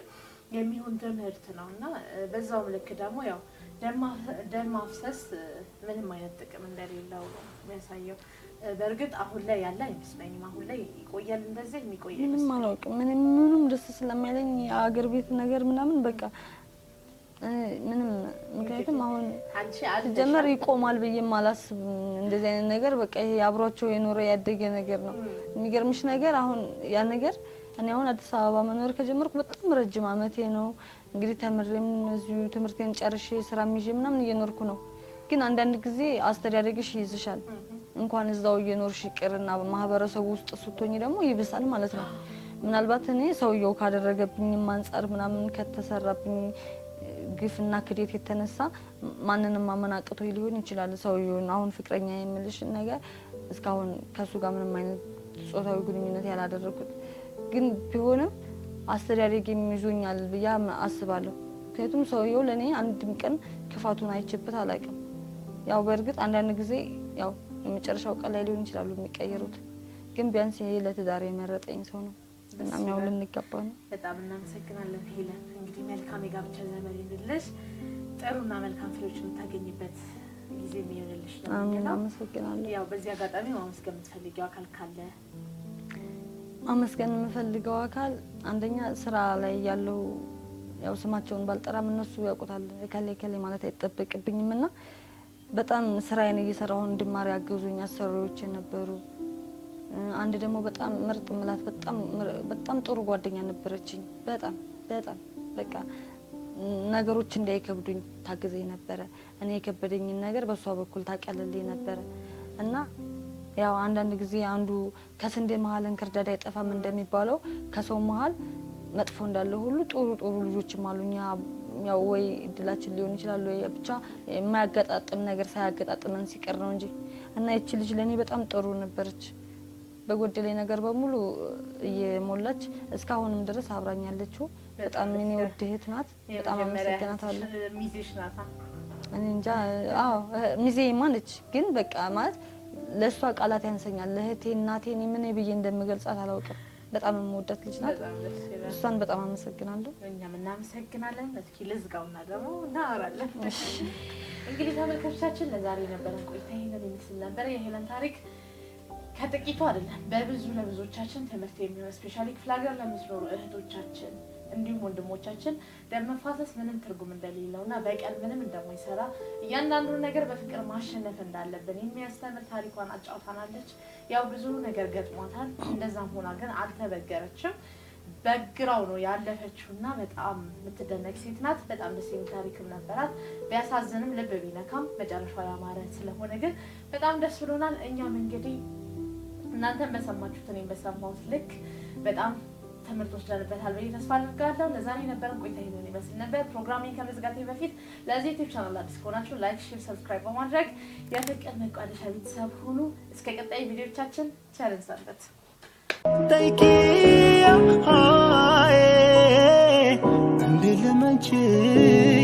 የሚሆን ትምህርት ነውና በዛውም ልክ ደግሞ ያው ደም ማፍሰስ ምንም አይነት ጥቅም እንደሌለው የሚያሳየው። በእርግጥ አሁን ላይ ያለ አይመስለኝም። አሁን ላይ ይቆያል እንደዚህ የሚቆይ ምንም አላውቅም። ምንም ደስ ስለማይለኝ የአገር ቤት ነገር ምናምን በቃ ምንም ምክንያቱም አሁን ጀመር ይቆማል ብዬም አላስብም። እንደዚህ አይነት ነገር በቃ ይሄ አብሯቸው የኖረ ያደገ ነገር ነው። የሚገርምሽ ነገር አሁን ያ ነገር እኔ አሁን አዲስ አበባ መኖር ከጀመርኩ በጣም ረጅም አመቴ ነው። እንግዲህ ተምሬም እዚሁ ትምህርቴን ጨርሼ ስራ ይዤ ምናምን እየኖርኩ ነው። ግን አንዳንድ ጊዜ አስተዳደግሽ ይይዝሻል። እንኳን እዛው እየኖርሽ ይቅርና ማህበረሰቡ ውስጥ ስትሆኚ ደግሞ ይብሳል ማለት ነው። ምናልባት እኔ ሰውየው ካደረገብኝ አንፃር ምናምን ከተሰራብኝ ግፍና ክዴት የተነሳ ማንንም ማመናቀቶ ሊሆን ይችላል ሰውየውን አሁን ፍቅረኛ የምልሽ ነገር እስካሁን ከሱ ጋር ምንም አይነት ጾታዊ ግንኙነት ያላደረኩት ግን ቢሆንም አስተዳደግ የሚይዙኛል ብያ አስባለሁ። ምክንያቱም ሰውየው ለኔ አንድም ቀን ክፋቱን አይቼበት አላውቅም። ያው በእርግጥ አንዳንድ ጊዜ ያው የመጨረሻው ቀን ላይ ሊሆን ይችላል የሚቀየሩት ግን ቢያንስ ይሄ ለትዳር የመረጠኝ ሰው ነው። እናም ያው ልንጋባ ነው። በጣም እናመሰግናለን ሄለን። እንግዲህ መልካም የጋብቻ ዘመን ይሁንልሽ። ጥሩና መልካም ፍሬዎች የምታገኝበት ጊዜ የሚሆንልሽ ነው። አሜን። አመሰግናለሁ። ያው በዚህ አጋጣሚ ማመስገን የምትፈልጊው አካል ካለ? ማመስገን የምፈልገው አካል አንደኛ ስራ ላይ ያለው ያው ስማቸውን ባልጠራም እነሱ ያውቁታል። ከሌ ማለት አይጠበቅብኝምና በጣም ስራዬን እየሰራሁ እንድማር ያገዙኝ አሰሪዎች ነበሩ። አንድ ደግሞ በጣም ምርጥ ምላት በጣም ጥሩ ጓደኛ ነበረችኝ። በጣም በቃ ነገሮች እንዳይከብዱኝ ታግዘኝ ነበረ። እኔ የከበደኝን ነገር በሷ በኩል ታቀልልኝ ነበረ እና ያው አንዳንድ ጊዜ አንዱ ከስንዴ መሀል እንክርዳድ አይጠፋም እንደሚባለው ከሰው መሀል መጥፎ እንዳለ ሁሉ ጥሩ ልጆችም አሉኝ። ያው ወይ እድላችን ሊሆን ይችላል ወይ ብቻ የማያገጣጥም ነገር ሳያገጣጥመን ሲቀር ነው እንጂ እና እቺ ልጅ ለኔ በጣም ጥሩ ነበረች። በጎደለኝ ነገር በሙሉ እየሞላች እስካሁንም ድረስ አብራኛለች። በጣም ምን ወድ እህት ናት። በጣም አመሰግናታለሁ። ሚዜሽ ናታ? እኔ እንጃ። አዎ ሚዜማ ነች። ግን በቃ ማለት ለሷ ቃላት ያንሰኛል። ለእህቴ እናቴ ምን ብዬ እንደምገልጻት አላውቅም። በጣም የምወዳት ልጅ ናት። እሷን በጣም አመሰግናለሁ። እኛም እናመሰግናለን። እስኪ ልዝጋውና ደግሞ እናወራለን። እንግዲህ ተመልካቾቻችን ለዛሬ የነበረን ቆይታ ይሄንን ይመስል ነበር። የሄለን ታሪክ ከጥቂቱ አይደለም በብዙ ለብዙዎቻችን ትምህርት የሚሆን ስፔሻሊ ክፍለ ሀገር ለምትኖሩ እህቶቻችን እንዲሁም ወንድሞቻችን ደም መፋሰስ ምንም ትርጉም እንደሌለውና በቀል ምንም እንደማይሰራ እያንዳንዱ ነገር በፍቅር ማሸነፍ እንዳለብን የሚያስተምር ታሪኳን አጫውታናለች። ያው ብዙ ነገር ገጥሟታል። እንደዛም ሆና ግን አልተበገረችም። በግራው ነው ያለፈችውና በጣም የምትደነቅ ሴት ናት። በጣም ደስ የሚል ታሪክም ነበራት። ቢያሳዝንም ልብ ቢነካም መጨረሻው ያማረ ስለሆነ ግን በጣም ደስ ብሎናል። እኛም እንግዲህ እናንተን በሰማችሁት እኔም በሰማሁት ልክ በጣም ትምህርት ወስደንበታል ብዬ ተስፋ አድርጋለሁ። ለዛሬ የነበረን ቆይታ ይሄንን ይመስል ነበር። ፕሮግራሜን ከመዝጋቴ በፊት ለዚህ ዩቲዩብ ቻናል አዲስ ከሆናችሁ ላይክ፣ ሼር፣ ሰብስክራይብ በማድረግ የፍቅር መቋደሻ ቤተሰብ ሁኑ። እስከ ቀጣይ ቪዲዮቻችን ቸር ሰንብቱ። Thank you.